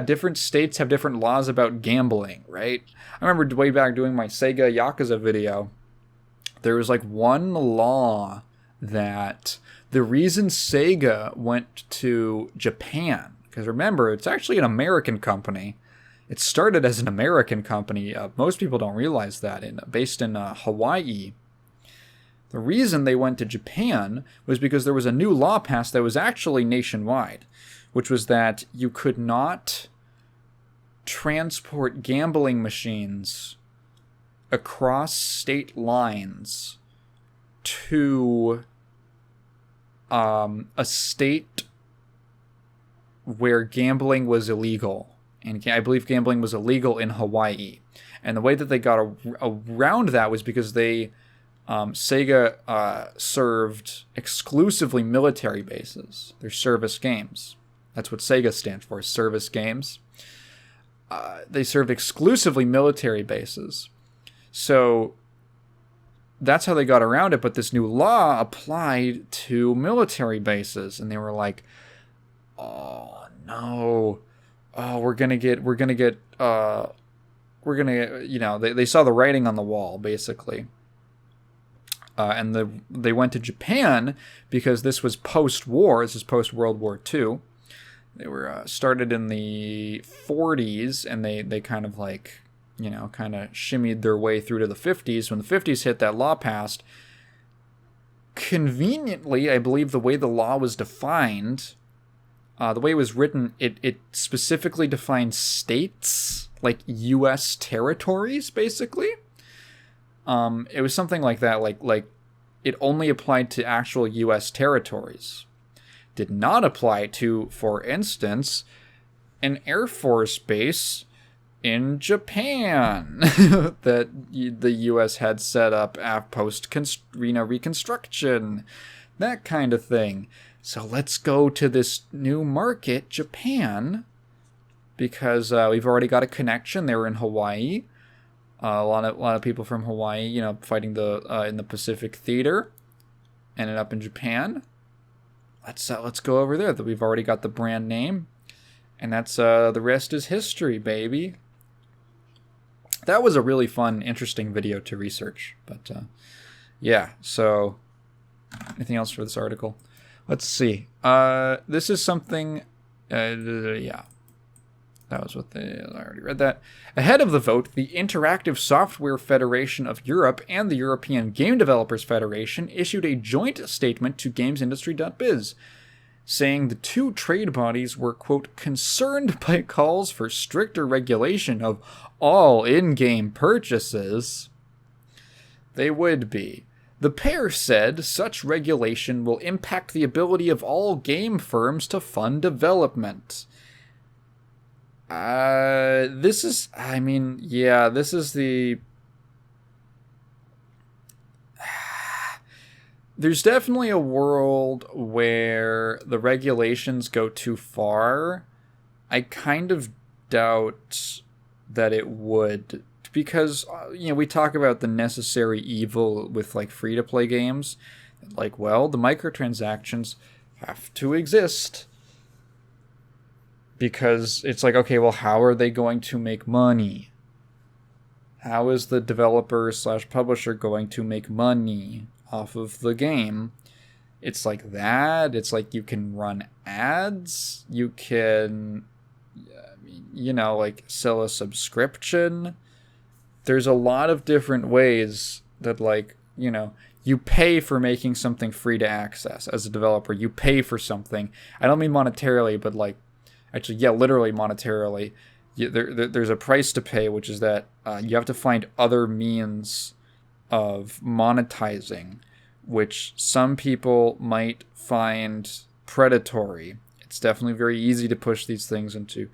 different states have different laws about gambling, right? I remember way back doing my Sega Yakuza video, there was like one law that the reason Sega went to Japan, because remember, it's actually an American company. It started as an American company. Most people don't realize that, based in Hawaii. The reason they went to Japan was because there was a new law passed that was actually nationwide, which was that you could not transport gambling machines across state lines to a state where gambling was illegal. and I believe gambling was illegal in Hawaii. And the way that they got around that was because Sega served exclusively military bases. They're service games. That's what Sega stands for, service games. They served exclusively military bases. So that's how they got around it, but this new law applied to military bases, and they were like, oh no, we're gonna get, they saw the writing on the wall, basically. And they went to Japan because this was post-war. This is post-World War II. They were started in the 40s, and they kind of like, kind of shimmied their way through to the 50s. When the 50s hit, that law passed. Conveniently, I believe the way the law was defined, the way it was written, it specifically defined states, like U.S. territories, basically. It was something like that, like it only applied to actual U.S. territories. Did not apply to, for instance, an Air Force base in Japan that the U.S. had set up post Reconstruction, that kind of thing. So let's go to this new market, Japan, because we've already got a connection. They were in Hawaii. A lot of people from Hawaii, fighting in the Pacific Theater, ended up in Japan. Let's go over there. That we've already got the brand name, and that's the rest is history, baby. That was a really fun, interesting video to research. But yeah. So, anything else for this article? Let's see. This is something. Yeah. That was what I already read that. Ahead of the vote, the Interactive Software Federation of Europe and the European Game Developers Federation issued a joint statement to GamesIndustry.biz, saying the two trade bodies were, quote, concerned by calls for stricter regulation of all in-game purchases. They would be. The pair said such regulation will impact the ability of all game firms to fund development. This is the... There's definitely a world where the regulations go too far. I kind of doubt that it would, because, we talk about the necessary evil with, like, free-to-play games. Like, well, the microtransactions have to exist. Because it's like, okay, well, how are they going to make money? How is the developer / publisher going to make money off of the game? It's like that. It's like you can run ads. You can, like sell a subscription. There's a lot of different ways that, like, you pay for making something free to access as a developer. You pay for something. I don't mean monetarily, but like, actually, yeah, literally monetarily. There's a price to pay, which is that you have to find other means of monetizing, which some people might find predatory. It's definitely very easy to push these things into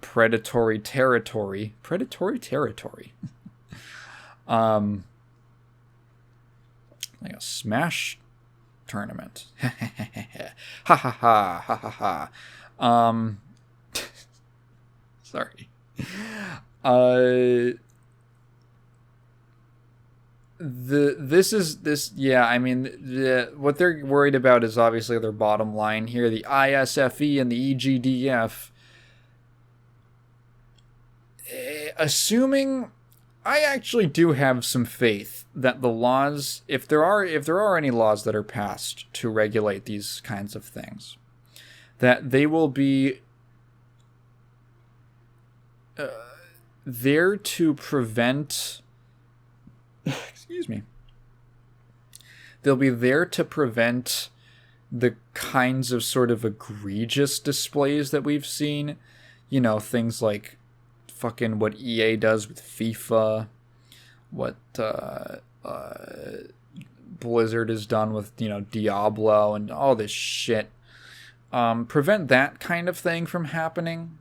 predatory territory. Predatory territory. Like a Smash tournament. Ha ha ha ha ha ha. Sorry. What they're worried about is obviously their bottom line here. The ISFE and the EGDF. Assuming, I actually do have some faith that the laws, if there are any laws that are passed to regulate these kinds of things, that they will be there to prevent... Excuse me. They'll be there to prevent the kinds of sort of egregious displays that we've seen. Things like fucking what EA does with FIFA, what Blizzard has done with, Diablo and all this shit. Prevent that kind of thing from happening.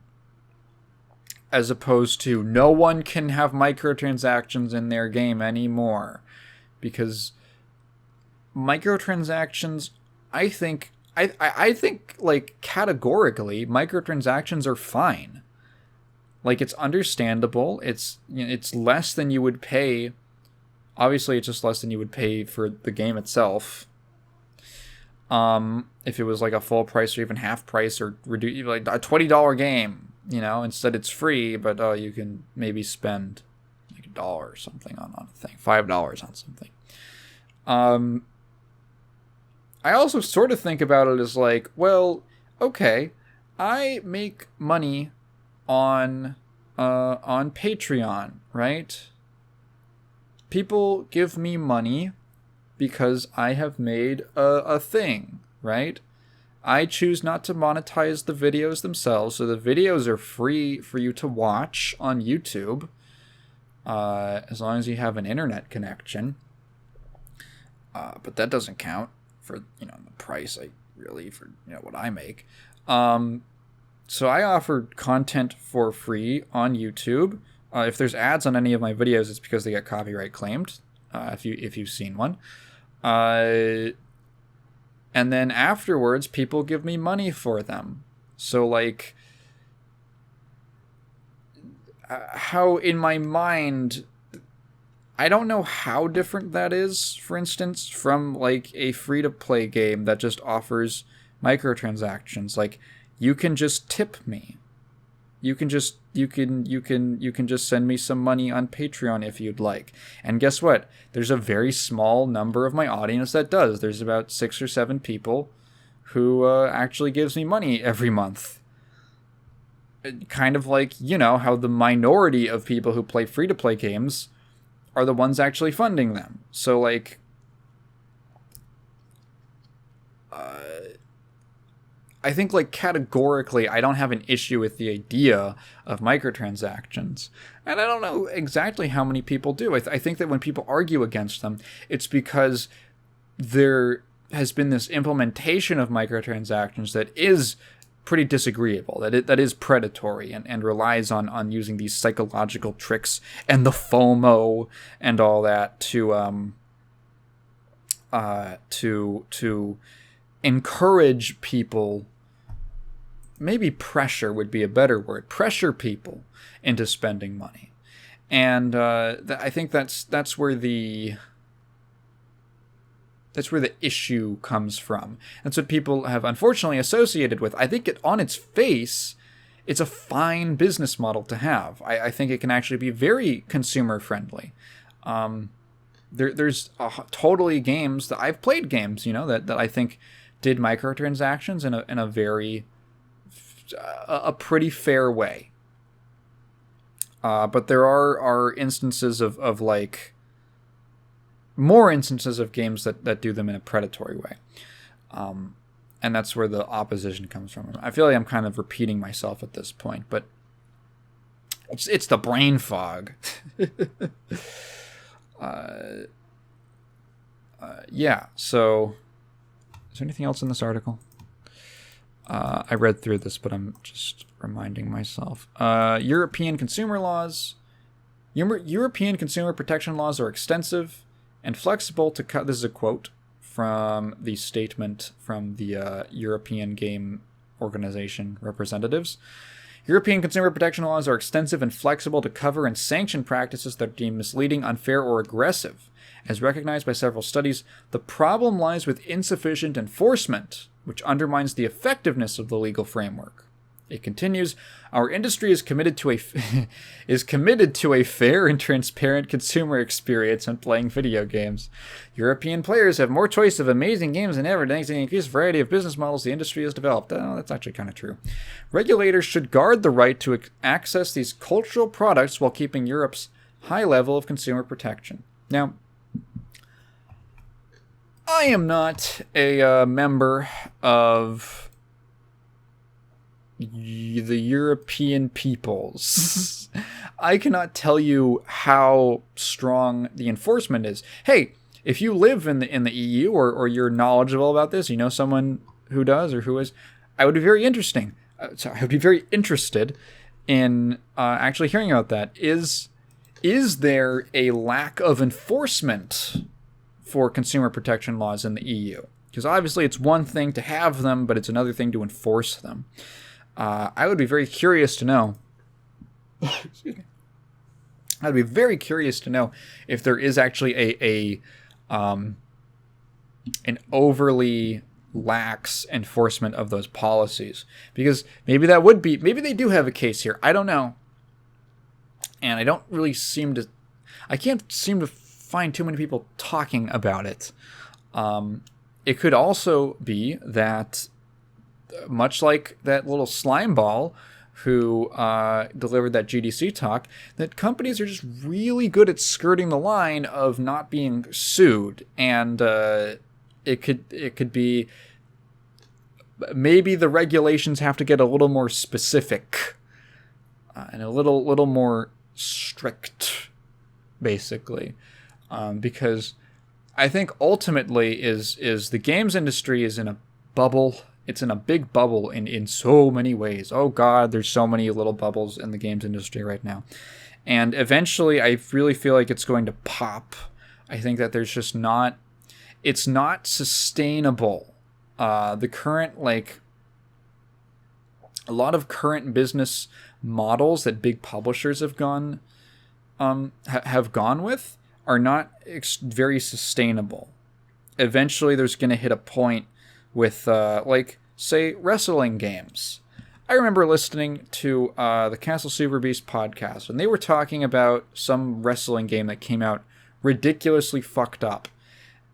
as opposed to no one can have microtransactions in their game anymore. Because microtransactions, I think, like, categorically, microtransactions are fine. Like, it's understandable. It's, you know, it's less than you would pay. Obviously, it's just less than you would pay for the game itself. If it was like a full price or even half price or like a $20 game, you know, instead it's free, but you can maybe spend like $1 or something on a thing, $5 on something. I also sort of think about it as like, well, okay, I make money on Patreon, right? People give me money because I have made a thing, right? I choose not to monetize the videos themselves, so the videos are free for you to watch on YouTube, as long as you have an internet connection. But that doesn't count for, you know, the price for, you know, what I make. So I offer content for free on YouTube. If there's ads on any of my videos, it's because they get copyright claimed. If you've seen one. And then afterwards, people give me money for them. So, like, how in my mind, I don't know how different that is, for instance, from like a free-to-play game that just offers microtransactions. Like, you can just tip me. You can just send me some money on Patreon if you'd like. And guess what? There's a very small number of my audience that does. There's about 6 or 7 people who actually gives me money every month. Kind of like, you know, how the minority of people who play free-to-play games are the ones actually funding them. So, like, I think, like, categorically, I don't have an issue with the idea of microtransactions. And I don't know exactly how many people do. I think that when people argue against them, it's because there has been this implementation of microtransactions that is pretty disagreeable, that is predatory and relies on using these psychological tricks and the FOMO and all that to encourage people. Maybe pressure would be a better word. Pressure people into spending money, and I think that's where the issue comes from. That's what people have unfortunately associated with. I think on its face, it's a fine business model to have. I think it can actually be very consumer friendly. There's totally games that I've played games, you know, that I think did microtransactions in a very a pretty fair way. But there are instances of like more instances of games that do them in a predatory way. And that's where the opposition comes from. I feel like I'm kind of repeating myself at this point, but it's the brain fog. Yeah, so is there anything else in this article? I read through this, but I'm just reminding myself. European consumer laws. European consumer protection laws are extensive and flexible to cut. This is a quote from the statement from the European Game Organization representatives. European consumer protection laws are extensive and flexible to cover and sanction practices that are deemed misleading, unfair, or aggressive. As recognized by several studies, the problem lies with insufficient enforcement, which undermines the effectiveness of the legal framework. It continues, our industry is committed to a fair and transparent consumer experience when playing video games. European players have more choice of amazing games than ever, thanks to the increased variety of business models the industry has developed. Oh, that's actually kind of true. Regulators should guard the right to access these cultural products while keeping Europe's high level of consumer protection. Now, I am not a member of the European peoples. I cannot tell you how strong the enforcement is. Hey, if you live in the EU or you're knowledgeable about this, you know someone who does or who is, I would be very interested in actually hearing about that. Is there a lack of enforcement for consumer protection laws in the EU? Because obviously it's one thing to have them, but it's another thing to enforce them. I would be very curious to know. Excuse me. I'd be very curious to know if there is actually an overly lax enforcement of those policies, because maybe they do have a case here. I don't know, and I can't seem to find too many people talking about it. It could also be that, much like that little slime ball who delivered that GDC talk, that companies are just really good at skirting the line of not being sued, and it could be maybe the regulations have to get a little more specific and a little more strict, basically, because I think ultimately is the games industry is in a bubble. It's in a big bubble in so many ways. Oh God, there's so many little bubbles in the games industry right now. And eventually I really feel like it's going to pop. I think that there's just it's not sustainable. The current, a lot of current business models that big publishers have gone with are not very sustainable. Eventually there's going to hit a point with, say, wrestling games. I remember listening to the Castle Super Beast podcast, and they were talking about some wrestling game that came out ridiculously fucked up.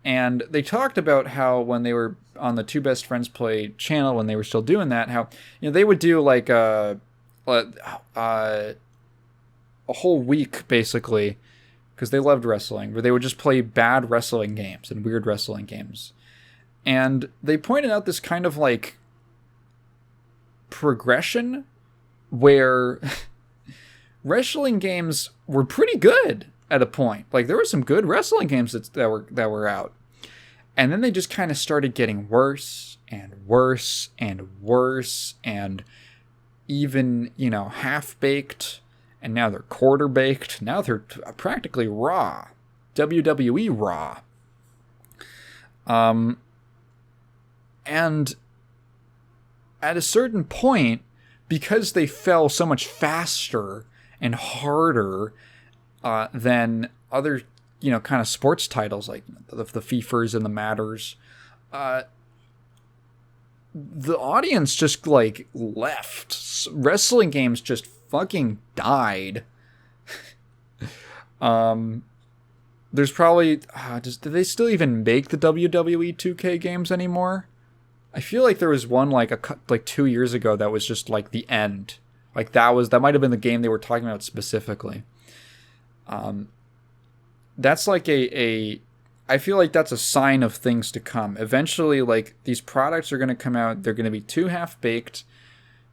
And they talked about how when they were on the Two Best Friends Play channel, when they were still doing that, how they would do a whole week, basically, because they loved wrestling, where they would just play bad wrestling games and weird wrestling games. And they pointed out this kind of progression where wrestling games were pretty good at a point. There were some good wrestling games that were out. And then they just kind of started getting worse and worse and worse, and even, half-baked, and now they're quarter-baked. Now they're practically raw. WWE raw. And at a certain point, because they fell so much faster and harder than other, kind of sports titles like the FIFAs and the Matters, the audience just left. Wrestling games just fucking died. There's probably do they still even make the WWE 2K games anymore? I feel like there was one 2 years ago that was just the end. That might have been the game they were talking about specifically. That's I feel like that's a sign of things to come. Eventually, these products are going to come out. They're going to be too half-baked.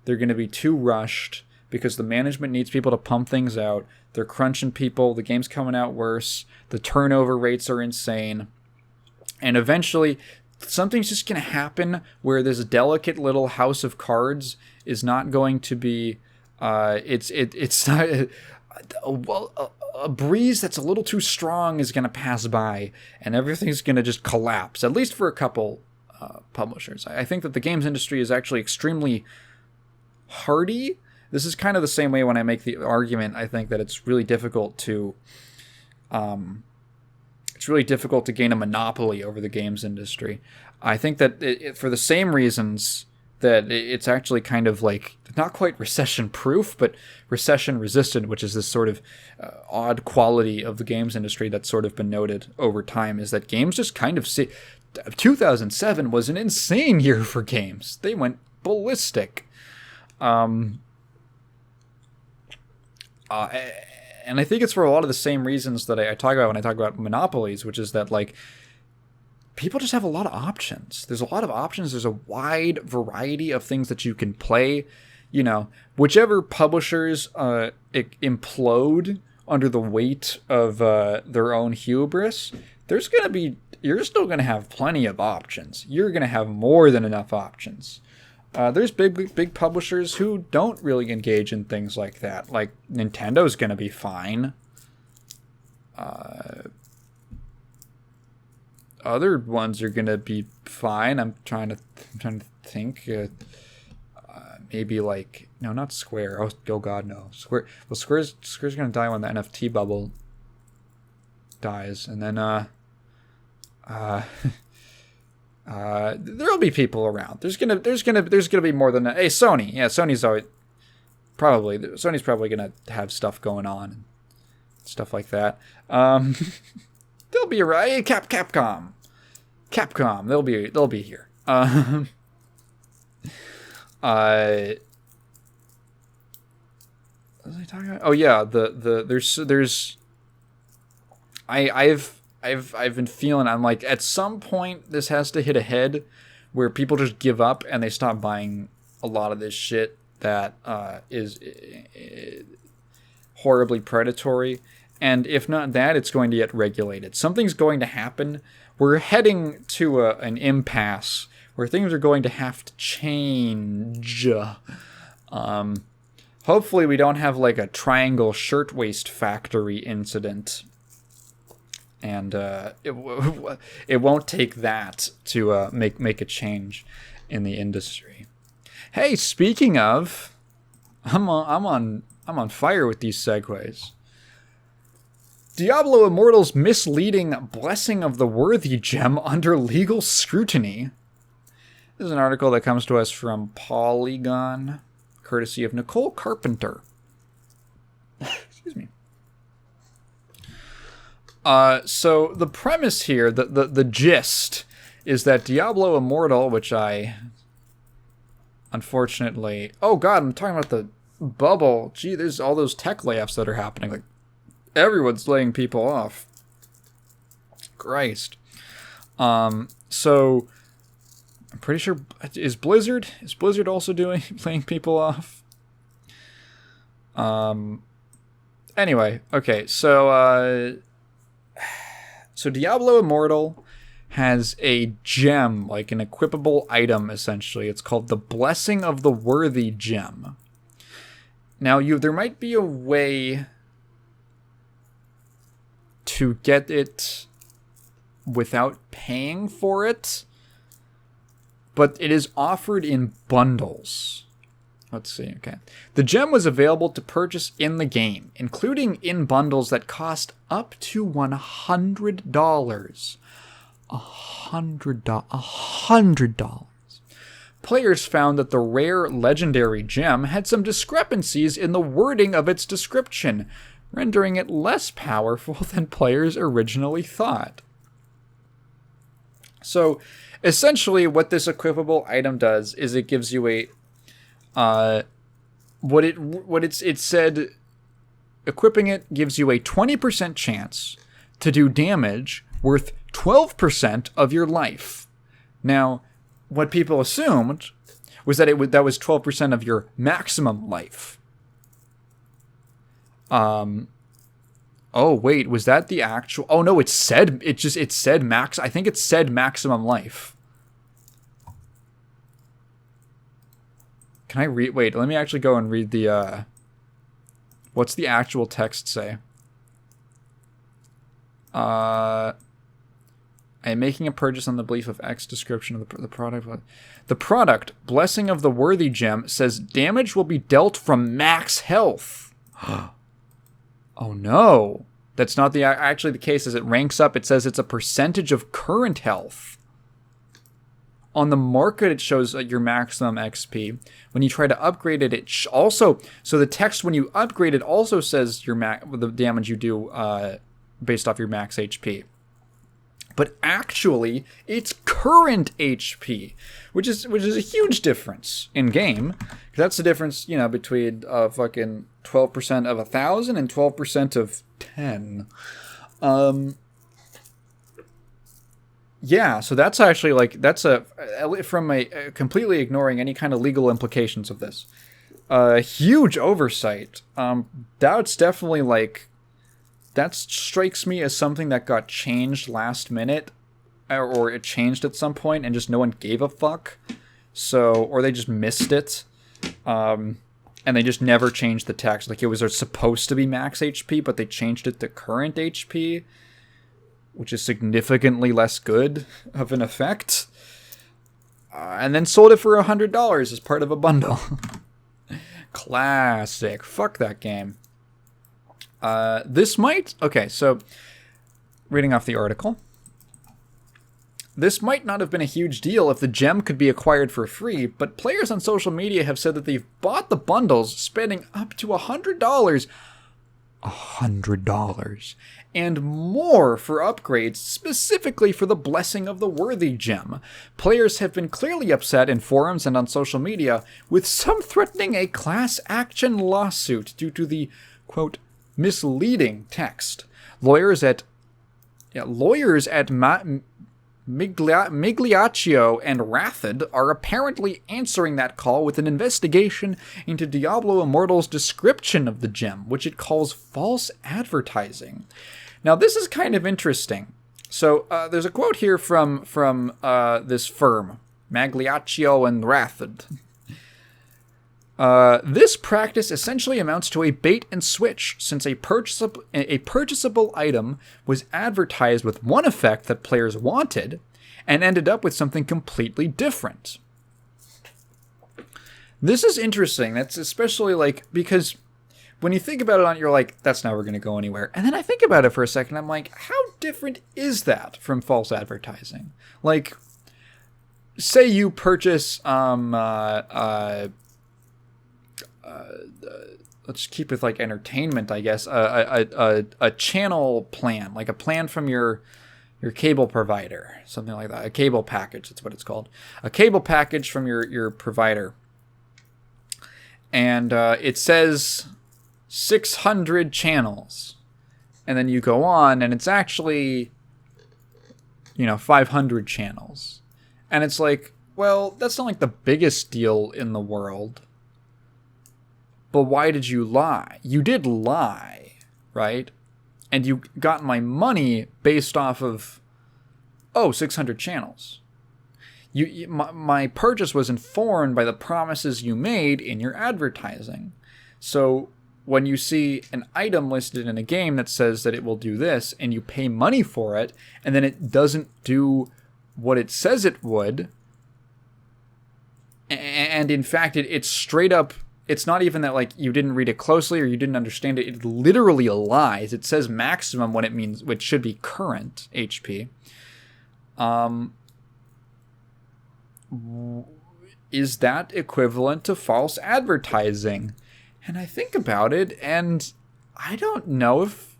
They're going to be too rushed because the management needs people to pump things out. They're crunching people. The game's coming out worse. The turnover rates are insane. And eventually, something's just going to happen where this delicate little house of cards is not going to be... it's not... A breeze that's a little too strong is going to pass by, and everything's going to just collapse, at least for a couple publishers. I think that the games industry is actually extremely hardy. This is kind of the same way when I make the argument, I think that it's really difficult to gain a monopoly over the games industry. I think that for the same reasons that it's actually kind of not quite recession-proof, but recession-resistant, which is this sort of odd quality of the games industry that's sort of been noted over time, is that games just kind of 2007 was an insane year for games. They went ballistic. And I think it's for a lot of the same reasons that I talk about when I talk about monopolies, which is that people just have a lot of options. There's a lot of options. There's a wide variety of things that you can play. Whichever publishers implode under the weight of their own hubris, you're still going to have plenty of options. You're going to have more than enough options. There's big publishers who don't really engage in things like that. Like Nintendo's gonna be fine. Other ones are gonna be fine. I'm trying to think. Maybe like no, not Square. Oh God, no. Square. Well, Square's gonna die when the NFT bubble dies, and then there'll be people around. There's gonna be more than hey, Sony. Yeah, Sony's probably gonna have stuff going on and stuff like that. They'll be around. Hey, Capcom. They'll be here. What was I talking about? Oh yeah, there's I've been feeling, I'm like, at some point this has to hit a head where people just give up and they stop buying a lot of this shit that is horribly predatory. And if not that, it's going to get regulated. Something's going to happen. We're heading to an impasse where things are going to have to change. Hopefully we don't have like a Triangle Shirtwaist Factory incident. And it won't take that to make a change in the industry. Hey, speaking of, I'm on fire with these segues. Diablo Immortal's misleading Blessing of the Worthy gem under legal scrutiny. This is an article that comes to us from Polygon, courtesy of Nicole Carpenter. Excuse me. So the premise here, the gist, is that Diablo Immortal, which I unfortunately... Oh god, I'm talking about the bubble. Gee, there's all those tech layoffs that are happening. Like, everyone's laying people off. Christ. So I'm pretty sure... Is Blizzard also laying people off? Anyway, okay, so Diablo Immortal has a gem, like an equipable item, essentially. It's called the Blessing of the Worthy gem. Now, there might be a way to get it without paying for it, but it is offered in bundles. Let's see, okay. The gem was available to purchase in the game, including in bundles that cost up to $100. $100. Players found that the rare legendary gem had some discrepancies in the wording of its description, rendering it less powerful than players originally thought. So, essentially, what this equipable item does is it gives you a it said, equipping it gives you a 20% chance to do damage worth 12% of your life. Now, what people assumed was that that was 12% of your maximum life. Oh wait, was that the actual? Oh no, it said max. I think it said maximum life. Can I read? Wait, let me actually go and read the, what's the actual text say? I am making a purchase on the belief of X description of the product. The product, Blessing of the Worthy gem, says damage will be dealt from max health. Oh no. That's not actually the case. As it ranks up, it says it's a percentage of current health. On the market, it shows your maximum XP. When you try to upgrade it, also... So the text when you upgrade it also says the damage you do based off your max HP. But actually, it's current HP, which is a huge difference in game. That's the difference, between fucking 12% of 1,000 and 12% of 10. Yeah, so that's actually from a completely ignoring any kind of legal implications of this. Huge oversight. That's definitely that strikes me as something that got changed last minute, or it changed at some point and just no one gave a fuck. So, or they just missed it. And they just never changed the text. Like, it was supposed to be max HP, but they changed it to current HP, which is significantly less good of an effect. And then sold it for $100 as part of a bundle. Classic. Fuck that game. This might... Okay, so... Reading off the article. This might not have been a huge deal if the gem could be acquired for free, but players on social media have said that they've bought the bundles, spending up to $100. $100. And more for upgrades, specifically for the Blessing of the Worthy gem. Players have been clearly upset in forums and on social media, with some threatening a class action lawsuit due to the, quote, misleading text. Lawyers at Migliaccio and Rathod are apparently answering that call with an investigation into Diablo Immortal's description of the gem, which it calls false advertising. Now, this is kind of interesting. So, there's a quote here from this firm, Migliaccio and Rathod. This practice essentially amounts to a bait and switch, since a purchasable item was advertised with one effect that players wanted, and ended up with something completely different. This is interesting. That's especially because when you think about it, you're like, that's never going to go anywhere. And then I think about it for a second. I'm like, how different is that from false advertising? Like, say you purchase let's keep it like entertainment, I guess. A channel plan, like a plan from your cable provider, something like that. A cable package, that's what it's called. A cable package from your provider, and it says 600 channels, and then you go on, and it's actually 500 channels, and it's like, well, that's not like the biggest deal in the world. But why did you lie? You did lie, right? And you got my money based off of, 600 channels. My purchase was informed by the promises you made in your advertising. So when you see an item listed in a game that says that it will do this, and you pay money for it, and then it doesn't do what it says it would, and in fact it's straight up... It's not even that you didn't read it closely or you didn't understand it. It literally lies. It says maximum when it means, which should be current HP. Is that equivalent to false advertising? And I think about it, and I don't know if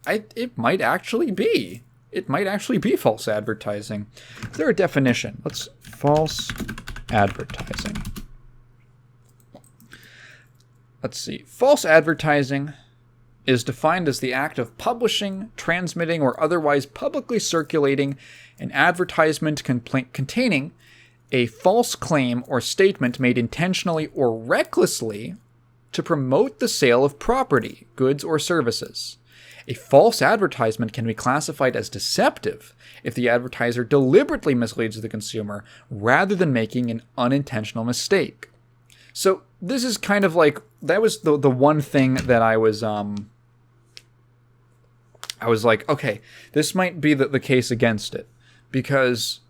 it might actually be. It might actually be false advertising. Is there a definition? Let's false advertising. Let's see. False advertising is defined as the act of publishing, transmitting, or otherwise publicly circulating an advertisement containing a false claim or statement made intentionally or recklessly to promote the sale of property, goods, or services. A false advertisement can be classified as deceptive if the advertiser deliberately misleads the consumer rather than making an unintentional mistake. So this is kind of like, that was the one thing that I was like, okay, this might be the case against it, because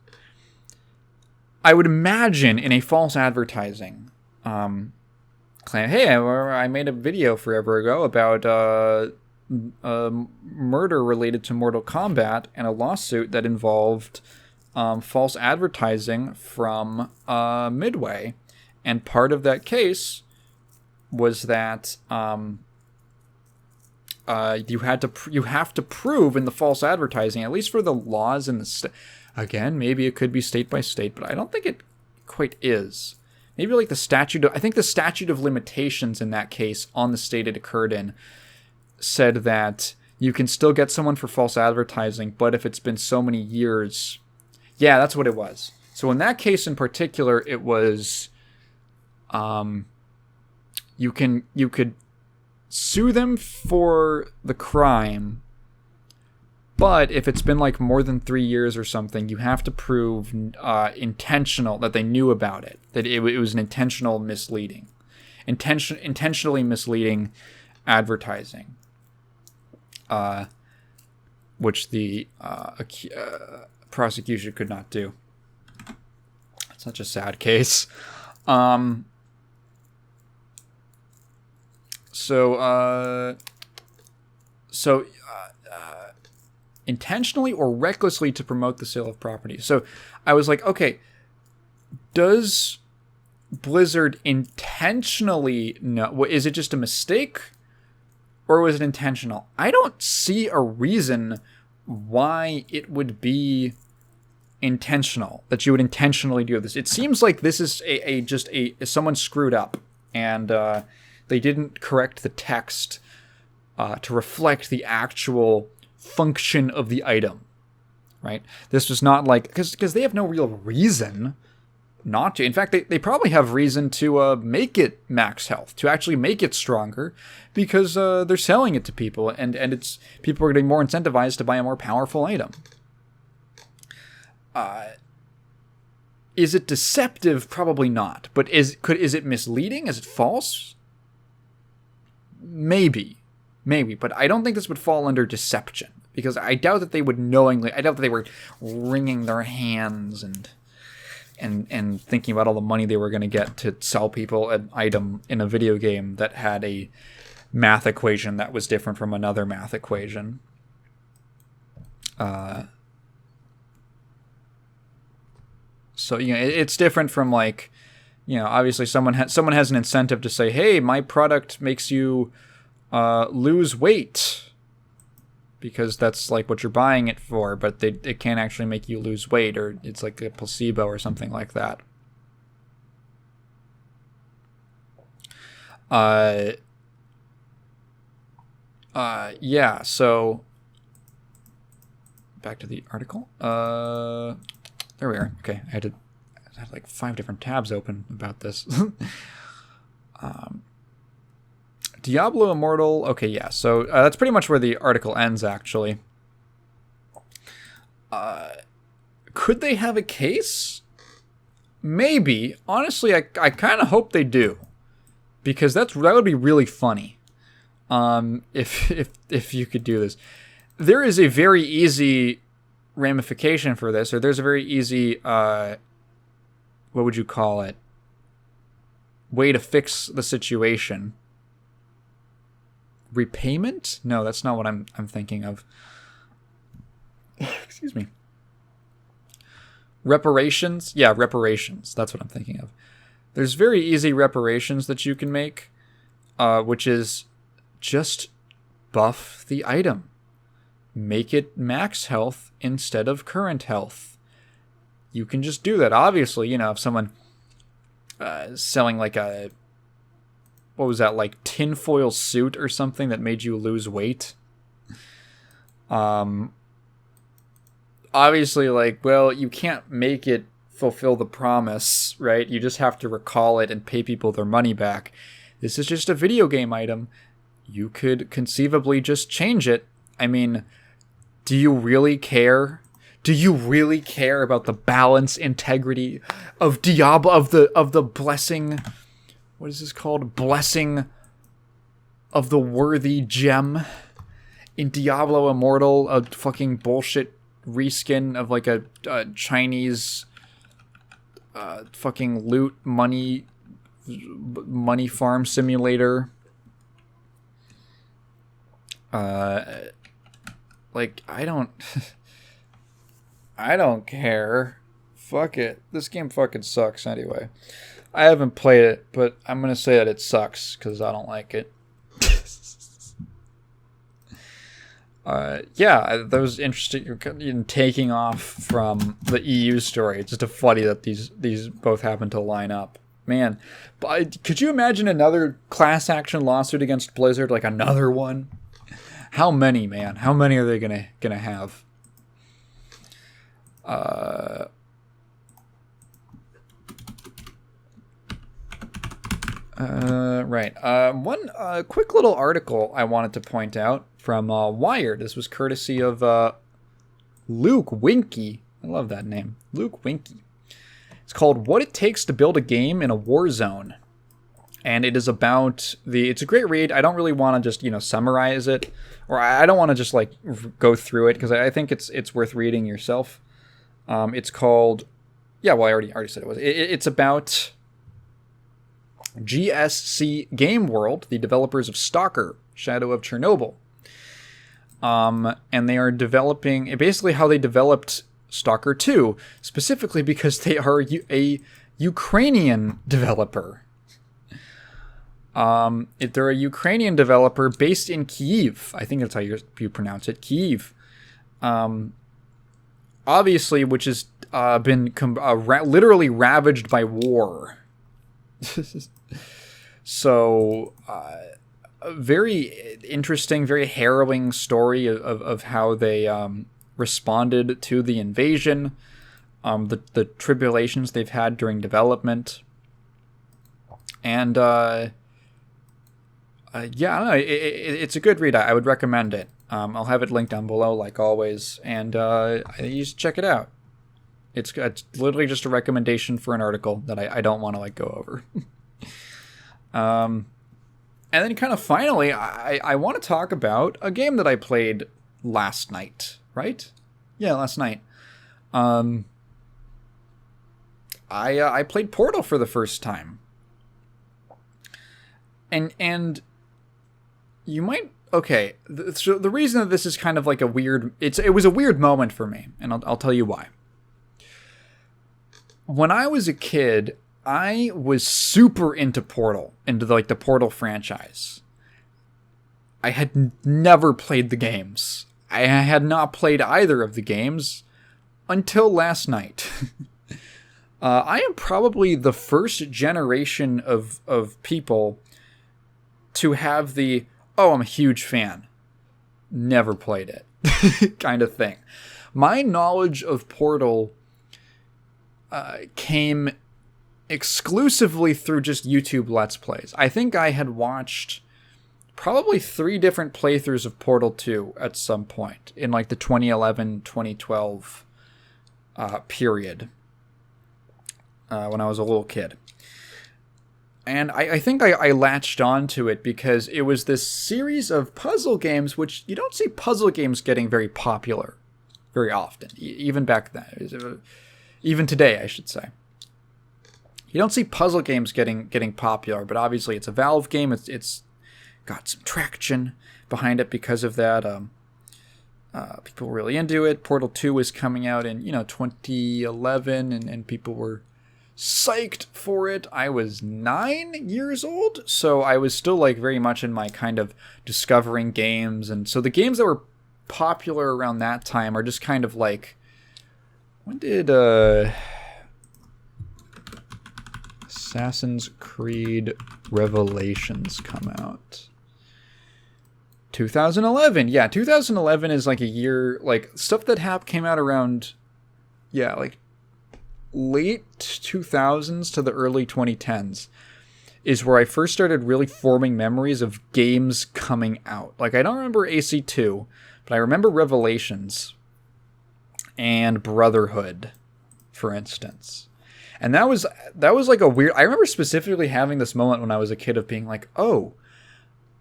I would imagine in a false advertising claim, hey, I made a video forever ago about murder related to Mortal Kombat and a lawsuit that involved false advertising from Midway. And part of that case was that you have to prove in the false advertising, at least for the laws in the again, maybe it could be state by state, but I don't think it quite is. Maybe like I think the statute of limitations in that case on the state it occurred in said that you can still get someone for false advertising, but if it's been so many years, yeah, that's what it was. So in that case in particular, it was. You could sue them for the crime, But if it's been like more than 3 years or something, you have to prove intentional, that they knew about it, that it was an intentional misleading, intentionally misleading advertising, which the prosecution could not do. It's such a sad case. Intentionally or recklessly to promote the sale of property. So I was like, okay, does Blizzard intentionally know? Is it just a mistake, or was it intentional? I don't see a reason why it would be intentional, that you would intentionally do this. It seems like this is someone screwed up, and they didn't correct the text to reflect the actual function of the item, right? This was not like, because they have no real reason not to. In fact, they probably have reason to make it max health, to actually make it stronger, because they're selling it to people, and it's people are getting more incentivized to buy a more powerful item. Is it deceptive? Probably not. But is it misleading? Is it false? Maybe, but I don't think this would fall under deception, because I doubt that they would knowingly. I doubt that they were wringing their hands and thinking about all the money they were going to get to sell people an item in a video game that had a math equation that was different from another math equation. So, it's different from, like, obviously someone has an incentive to say, hey, my product makes you lose weight, because that's like what you're buying it for, but it can't actually make you lose weight, or it's like a placebo or something like that. Yeah, so back to the article. There we are. Okay, I had like 5 different tabs open about this. Diablo Immortal. Okay, yeah. So that's pretty much where the article ends, actually. Could they have a case? Maybe. Honestly, I kind of hope they do, because that would be really funny. If you could do this, there is a very easy ramification for this, or there's a very easy what would you call it, way to fix the situation. Repayment? No, that's not what I'm thinking of. Excuse me. Reparations? Yeah, reparations. That's what I'm thinking of. There's very easy reparations that you can make, which is just buff the item. Make it max health instead of current health. You can just do that. Obviously, if someone selling like a, what was that, like tinfoil suit or something that made you lose weight. Obviously, like, well, you can't make it fulfill the promise, right? You just have to recall it and pay people their money back. This is just a video game item. You could conceivably just change it. I mean, do you really care? Do you really care about the balance, integrity of Diablo, of the blessing? What is this called? Blessing of the worthy gem in Diablo Immortal, a fucking bullshit reskin of like a Chinese fucking loot money farm simulator. Like, I don't care. Fuck it. This game fucking sucks anyway. I haven't played it, but I'm going to say that it sucks because I don't like it. Yeah, that was interesting in taking off from the EU story. It's just funny that these both happen to line up. Man, but could you imagine another class action lawsuit against Blizzard? Like another one? How many, man? How many are they gonna have? Right. One quick little article I wanted to point out from Wired. This was courtesy of Luke Winky. I love that name. Luke Winky. It's called What It Takes to Build a Game in a Warzone. And it is about it's a great read. I don't really want to just, summarize it, or I don't want to just like go through it, because I think it's worth reading yourself. It's called, I already said it was. It's about GSC Game World, the developers of STALKER, Shadow of Chernobyl. And they are developing, basically how they developed STALKER 2, specifically because they are a Ukrainian developer. They're a Ukrainian developer based in Kyiv. I think that's how you pronounce it, Kyiv. Obviously, which has been literally ravaged by war. So, a very interesting, very harrowing story of how they responded to the invasion, the tribulations they've had during development, and I don't know. It's a good read. I would recommend it. I'll have it linked down below, like always, and you should check it out. It's literally just a recommendation for an article that I don't want to go over. And then kind of finally, I want to talk about a game that I played last night. Right? Yeah, last night. I played Portal for the first time. And you might, okay, so the reason that this is kind of like a weird, it was a weird moment for me, and I'll tell you why. When I was a kid, I was super into Portal, into the Portal franchise. I had never played the games. I had not played either of the games until last night. I am probably the first generation of people to have I'm a huge fan, never played it kind of thing. My knowledge of Portal came exclusively through just YouTube Let's Plays. I think I had watched probably 3 different playthroughs of Portal 2 at some point in the 2011-2012 period when I was a little kid. And I think I latched onto it because it was this series of puzzle games, which you don't see puzzle games getting very popular very often, even back then. Even today, I should say. You don't see puzzle games getting popular, but obviously it's a Valve game. It's got some traction behind it because of that. People were really into it. Portal 2 was coming out in 2011, and people were psyched for it. I was 9 years old, so I was still very much in my kind of discovering games, and so the games that were popular around that time are just kind of when did Assassin's Creed Revelations come out? 2011. Yeah, 2011 is a year, stuff that came out around, late 2000s to the early 2010s is where I first started really forming memories of games coming out. I don't remember AC2, but I remember Revelations and Brotherhood, for instance. And that was a weird, I remember specifically having this moment when I was a kid of being oh,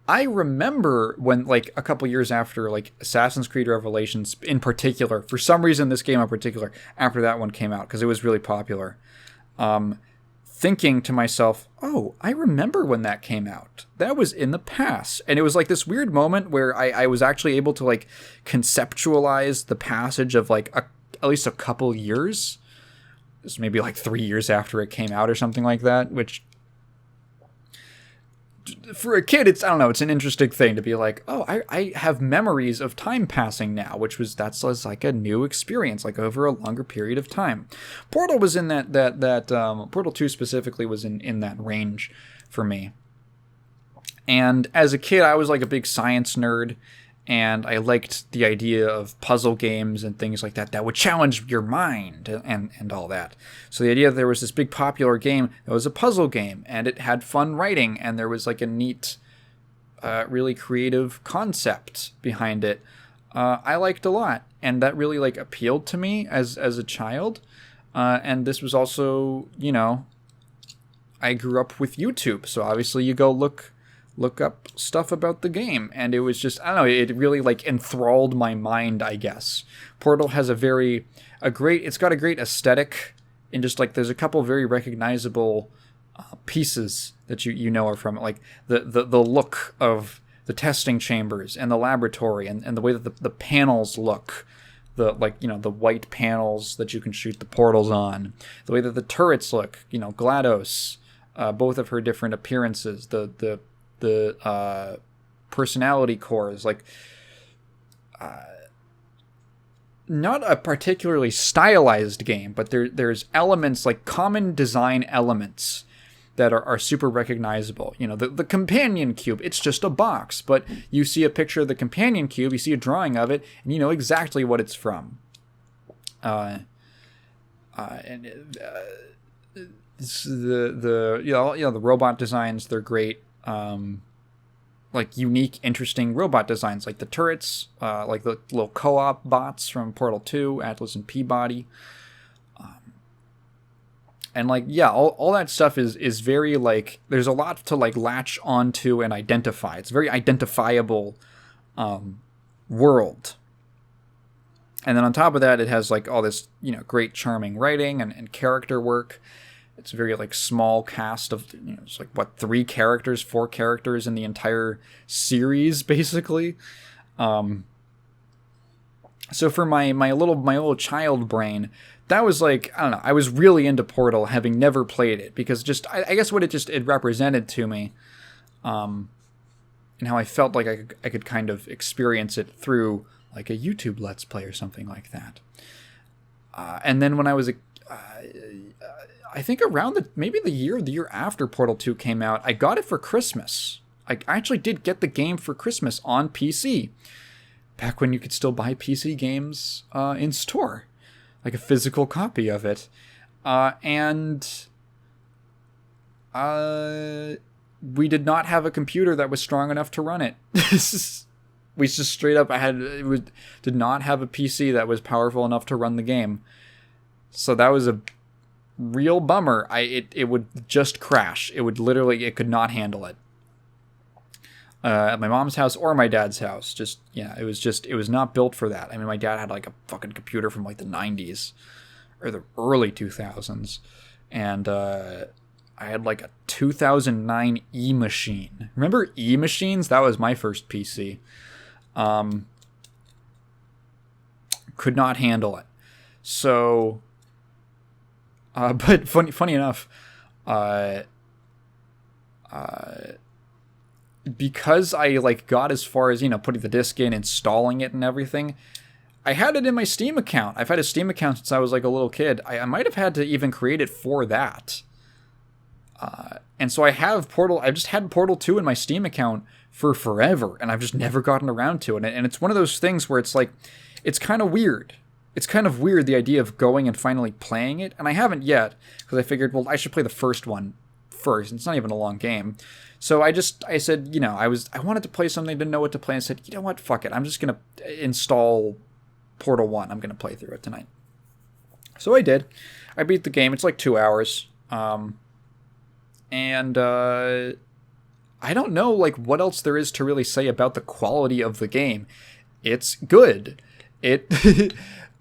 I remember when, a couple years after, Assassin's Creed Revelations in particular, for some reason this game in particular, after that one came out, because it was really popular, thinking to myself, oh, I remember when that came out. That was in the past. And it was this weird moment where I was actually able to, conceptualize the passage of, at least a couple years. It was maybe 3 years after it came out or something like that, which for a kid, it's an interesting thing to be oh, I have memories of time passing now, that's a new experience, over a longer period of time. Portal was in that Portal 2 specifically was in that range for me. And as a kid, I was a big science nerd, and I liked the idea of puzzle games and things like that would challenge your mind and all that. So the idea that there was this big popular game that was a puzzle game, and it had fun writing, and there was a neat, really creative concept behind it, I liked a lot. and that really like appealed to me as a child. And this was also, you know, I grew up with YouTube, so obviously you go look up stuff about the game, and it was just, I don't know, it really like enthralled my mind, I guess. Portal has it's got a great aesthetic, and just like there's a couple very recognizable pieces that you know are from it, like the look of the testing chambers and the laboratory, and the way that the panels look, the like, you know, the white panels that you can shoot the portals on, the way that the turrets look, you know, GLaDOS, both of her different appearances, the personality cores, like not a particularly stylized game, but there's elements, like common design elements that are super recognizable. You know, the companion cube, it's just a box, but you see a picture of the companion cube, you see a drawing of it, and you know exactly what it's from. The robot designs, they're great. Like unique, interesting robot designs, like the turrets, like the little co-op bots from Portal 2, Atlas and Peabody. And like, yeah, all that stuff is very like, there's a lot to like latch onto and identify. It's a very identifiable world. And then on top of that, it has like all this, you know, great charming writing and character work. It's a very like small cast of, you know, it's like what, 4 characters in the entire series, basically. So for my little child brain, that was like, I don't know, I was really into Portal, having never played it, because just I guess what it represented to me, and how I felt like I could kind of experience it through like a YouTube Let's Play or something like that. And then when I was I think around maybe the year after Portal 2 came out, I got it for Christmas. I actually did get the game for Christmas on PC, back when you could still buy PC games in store, like a physical copy of it. And we did not have a computer that was strong enough to run it. We just straight up did not have a PC that was powerful enough to run the game. So that was a real bummer. It would just crash. It could not handle it. At my mom's house or my dad's house, it was not built for that. I mean, my dad had like a fucking computer from like the 90s or the early 2000s, and I had like a 2009 E-machine. Remember E-machines? That was my first PC. Could not handle it. So, but funny enough, because I like got as far as, you know, putting the disc in, installing it and everything, I had it in my Steam account. I've had a Steam account since I was like a little kid. I might have had to even create it for that. And so I just had Portal 2 in my Steam account for forever, and I've just never gotten around to it. And it's one of those things where it's like, it's kind of weird. It's kind of weird, the idea of going and finally playing it. And I haven't yet, because I figured, well, I should play the first one first. It's not even a long game. So I said, you know, I wanted to play something, didn't know what to play, and said, you know what, fuck it. I'm just going to install Portal 1. I'm going to play through it tonight. So I did. I beat the game. It's like 2 hours. And I don't know like what else there is to really say about the quality of the game. It's good. It's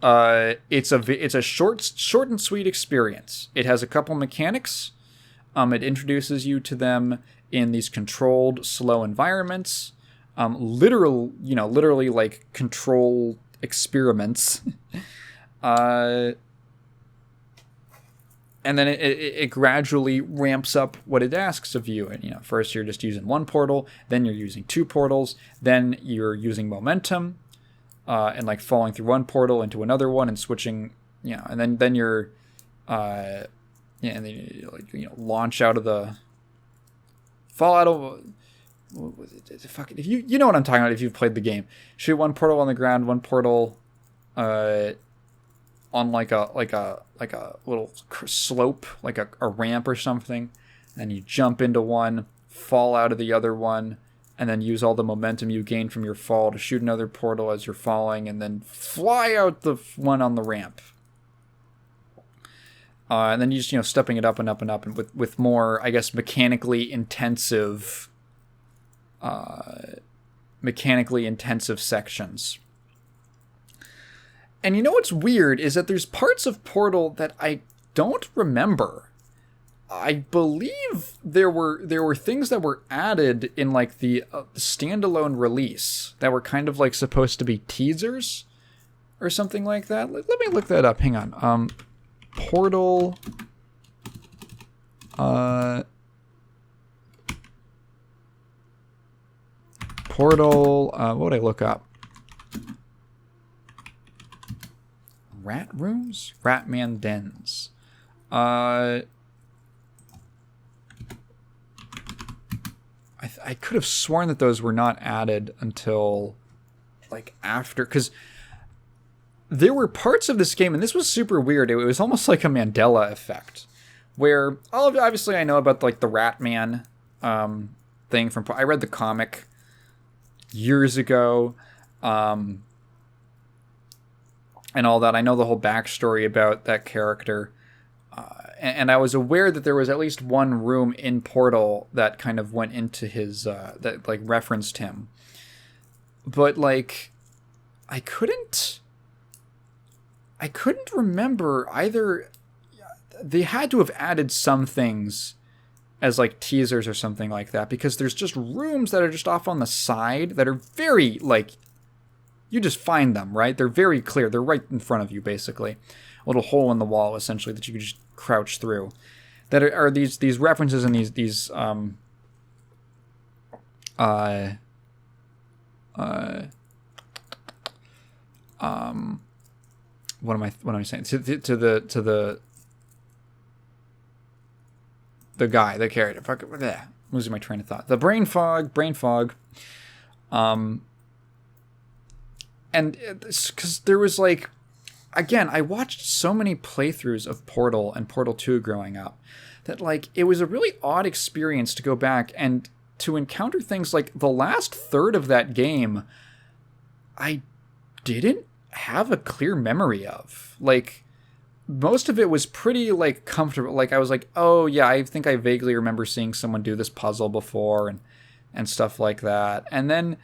a short and sweet experience. It has a couple mechanics. It introduces you to them in these controlled, slow environments. Literally like control experiments. And then it gradually ramps up what it asks of you. And, you know, first you're just using one portal, then you're using 2 portals, then you're using momentum, and like falling through one portal into another one and switching, you know, and then you're, and then you, like, you know, launch out of the, fall out of, fuck it, if you know what I'm talking about if you've played the game. Shoot one portal on the ground, one portal, on like a little slope, like a ramp or something, and you jump into one, fall out of the other one, and then use all the momentum you gain from your fall to shoot another portal as you're falling, and then fly out the one on the ramp. And then you just, stepping it up and up and up, and with more, I guess, mechanically intensive sections. And what's weird is that there's parts of Portal that I don't remember. I believe there were things that were added in like the standalone release that were kind of like supposed to be teasers or something like that. Let me look that up. Hang on. Portal. Portal. What would I look up? Rat rooms? Ratman dens. I could have sworn that those were not added until like after, because there were parts of this game, and this was super weird. It was almost like a Mandela effect, where obviously I know about like the Ratman thing from. I read the comic years ago, and all that. I know the whole backstory about that character. And I was aware that there was at least one room in Portal that kind of went into his, that like referenced him. But like, I couldn't remember either. They had to have added some things as like teasers or something like that, because there's just rooms that are just off on the side that are very like, you just find them, right? They're very clear. They're right in front of you, basically. A little hole in the wall, essentially, that you can just crouch through. That are these references and these what am I saying? To the guy, the character. Fuck it. Bleh, losing my train of thought. The brain fog. And because there was like, again, I watched so many playthroughs of Portal and Portal 2 growing up that like it was a really odd experience to go back and to encounter things like the last third of that game I didn't have a clear memory of. Like, most of it was pretty like comfortable. Like, I was like, oh yeah, I think I vaguely remember seeing someone do this puzzle before and stuff like that. And then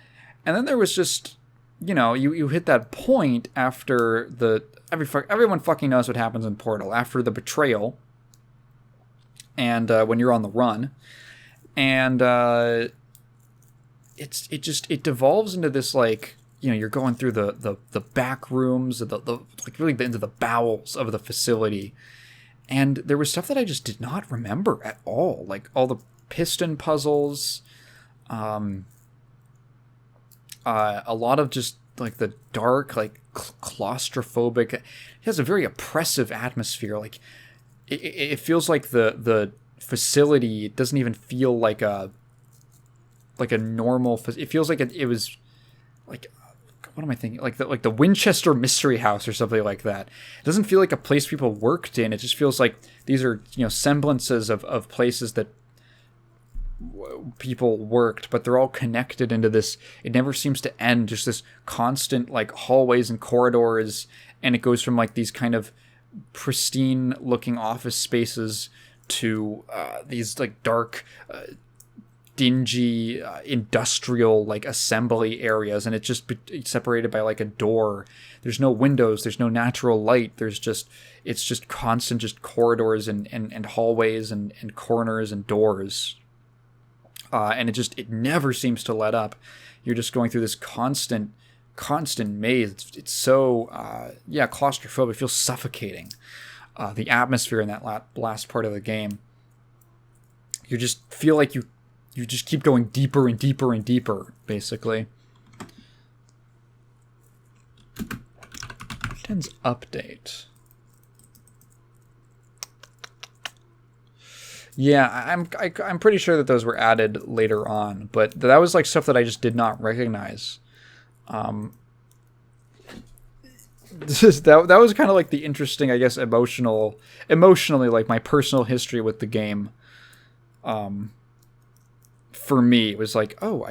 there was just, you hit that point after everyone fucking knows what happens in Portal after the betrayal, and when you're on the run, and it devolves into this like, you're going through the back rooms, the like really into the bowels of the facility, and there was stuff that I just did not remember at all, like all the piston puzzles, a lot of just like the dark, like claustrophobic. It has a very oppressive atmosphere. Like it feels like the facility doesn't even feel like a normal. It feels like it was like, what am I thinking? Like the Winchester Mystery House or something like that. It doesn't feel like a place people worked in. It just feels like these are semblances of places that people worked, but they're all connected into this. It never seems to end. Just this constant like hallways and corridors, and it goes from like these kind of pristine looking office spaces to these like dark, dingy industrial like assembly areas, and it's just separated by like a door. There's no windows, there's no natural light, it's just constant just corridors and hallways and corners and doors. And it never seems to let up. You're just going through this constant maze. It's so, claustrophobic. It feels suffocating. The atmosphere in that last part of the game. You just feel like you just keep going deeper and deeper and deeper, basically. Den's update. Yeah, I'm pretty sure that those were added later on, but that was like stuff that I just did not recognize. That was kind of like the interesting, I guess, emotionally, like my personal history with the game, for me. It was like, oh,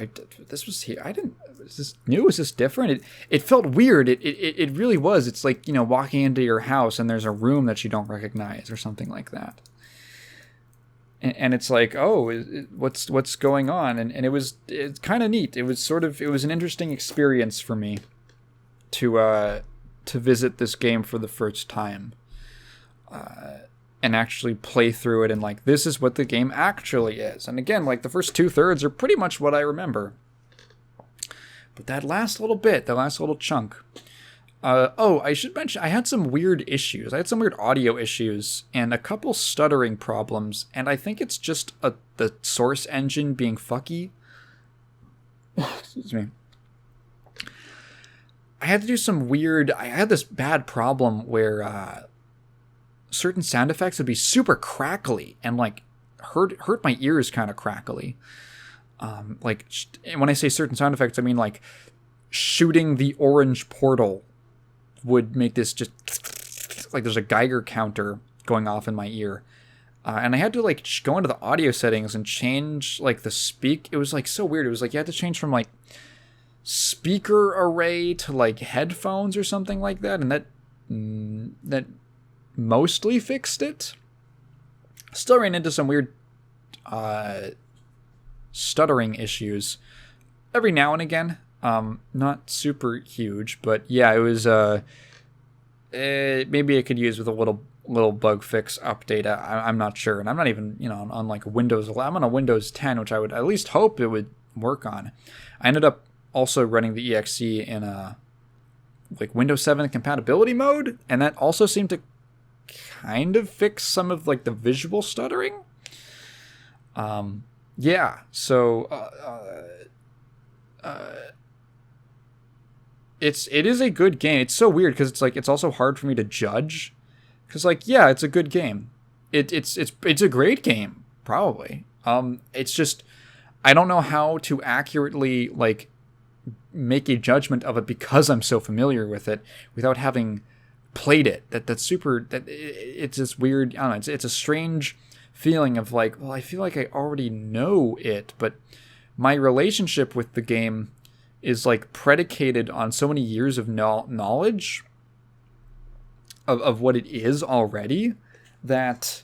this was here. I didn't. Is this new? Is this different? It felt weird. It really was. It's like, walking into your house and there's a room that you don't recognize or something like that. And it's like, oh, what's going on? And it's kind of neat. It was an interesting experience for me to visit this game for the first time, and actually play through it, and like, this is what the game actually is. And again, like, the first 2/3 are pretty much what I remember. But that last little bit, that last little chunk. I should mention, I had some weird issues. I had some weird audio issues and a couple stuttering problems, and I think it's just the source engine being fucky. Excuse me. I had to do some weird... I had this bad problem where certain sound effects would be super crackly and, like, hurt my ears kind of crackly. Like, when I say certain sound effects, I mean, like, shooting the orange portal would make this just... like, there's a Geiger counter going off in my ear. And I had to, like, go into the audio settings and change, like, the speak. It was, like, so weird. It was, like, you had to change from, like, speaker array to, like, headphones or something like that. And that mostly fixed it. Still ran into some weird stuttering issues every now and again. Not super huge, but yeah, it was maybe I could use with a little bug fix update. I'm not sure, and I'm not even on like Windows 11. I'm on a Windows 10, which I would at least hope it would work on. I ended up also running the exe in a like Windows 7 compatibility mode, and that also seemed to kind of fix some of like the visual stuttering. Yeah, so it is a good game. It's so weird because it's like, it's also hard for me to judge, because like, yeah, it's a good game. It's a great game, probably. It's just, I don't know how to accurately like make a judgment of it because I'm so familiar with it without having played it. It's this weird, I don't know, it's a strange feeling of like, well, I feel like I already know it, but my relationship with the game is like predicated on so many years of knowledge of what it is already, that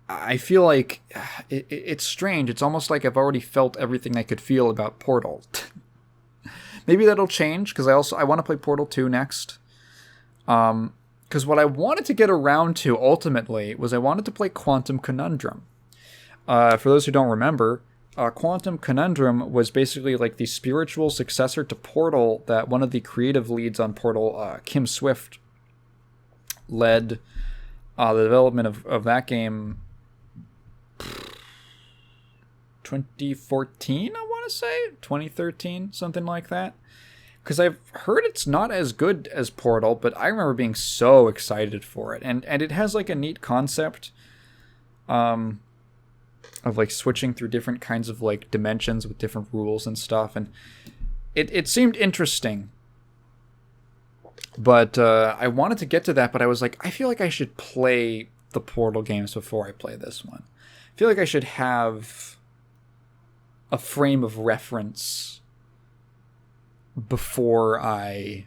I feel like it's strange. It's almost like I've already felt everything I could feel about Portal. Maybe that'll change, because I want to play Portal 2 next. Because what I wanted to get around to ultimately was I wanted to play Quantum Conundrum. For those who don't remember, Quantum Conundrum was basically like the spiritual successor to Portal that one of the creative leads on Portal, Kim Swift, led the development of that game 2014, I want to say? 2013, something like that. Because I've heard it's not as good as Portal, but I remember being so excited for it. And it has like a neat concept of like switching through different kinds of like dimensions with different rules and stuff. And it seemed interesting. But I wanted to get to that, but I was like, I feel like I should play the Portal games before I play this one. I feel like I should have a frame of reference before I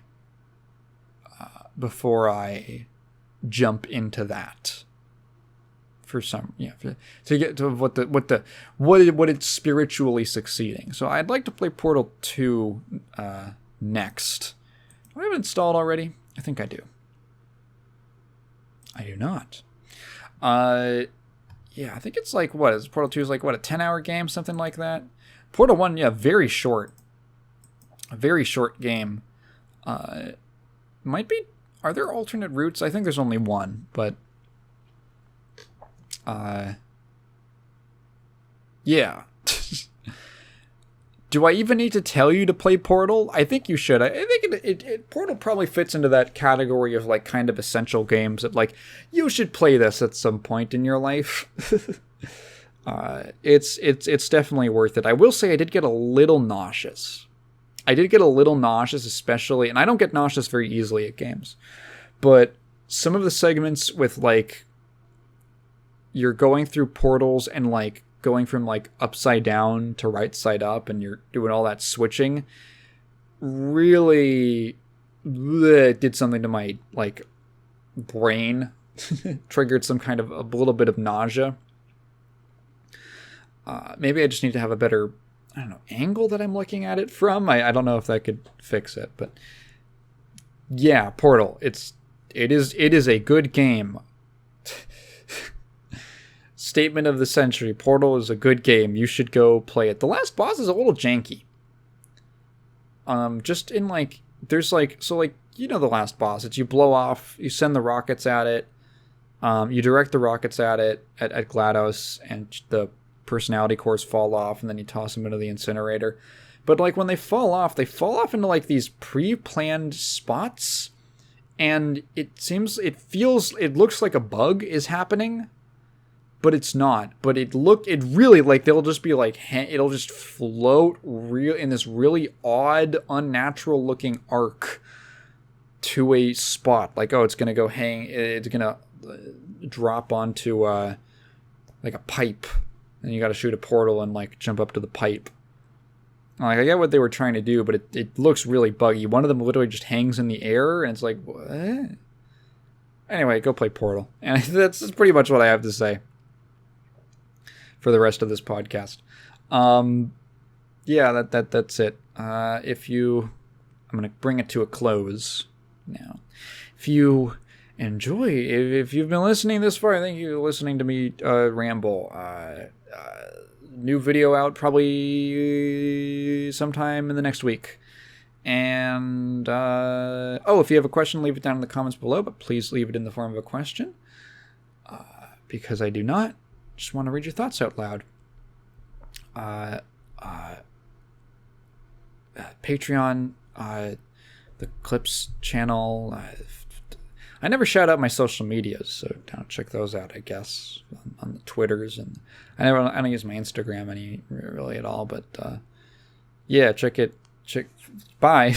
jump into that. For some, yeah, to get to what it's spiritually succeeding. So I'd like to play Portal 2 next. Do I have it installed already? I think I do. I do not. Yeah, I think it's like, what is Portal 2 is like, what, a 10-hour game, something like that? Portal 1, yeah, very short. A very short game. Might be, are there alternate routes? I think there's only one, but yeah. Do I even need to tell you to play Portal? I think you should. I think Portal probably fits into that category of like kind of essential games that like you should play this at some point in your life. It's definitely worth it. I will say I did get a little nauseous. Especially, and I don't get nauseous very easily at games, but some of the segments with like you're going through portals and like going from like upside down to right side up, and you're doing all that switching, really did something to my like brain. Triggered some kind of a little bit of nausea. Maybe I just need to have a better, I don't know, angle that I'm looking at it from. I don't know if that could fix it, but yeah, Portal. It is a good game. Statement of the century. Portal is a good game. You should go play it. The last boss is a little janky. Just in like, there's like, so like, you know, the last boss, it's you blow off, you send the rockets at it, you direct the rockets at it, at GLaDOS, and the personality cores fall off, and then you toss them into the incinerator. But like when they fall off into like these pre-planned spots, and it looks like a bug is happening, but it's not. But it really, like, they'll just be like, it'll just float in this really odd, unnatural looking arc to a spot. Like, oh, it's gonna drop onto like a pipe, and you got to shoot a portal and like jump up to the pipe. Like, I get what they were trying to do, but it looks really buggy. One of them literally just hangs in the air, and it's like, what? Anyway, go play Portal. And that's pretty much what I have to say for the rest of this podcast. Yeah, that's it. I'm going to bring it to a close now. If you enjoy, if you've been listening this far, thank you for listening to me ramble. New video out probably sometime in the next week. And, if you have a question, leave it down in the comments below, but please leave it in the form of a question. Because I do not just want to read your thoughts out loud. Patreon, the Clips channel. I never shout out my social medias, so check those out, I guess, on the Twitters, and I don't use my Instagram really at all, but yeah, check it. Bye.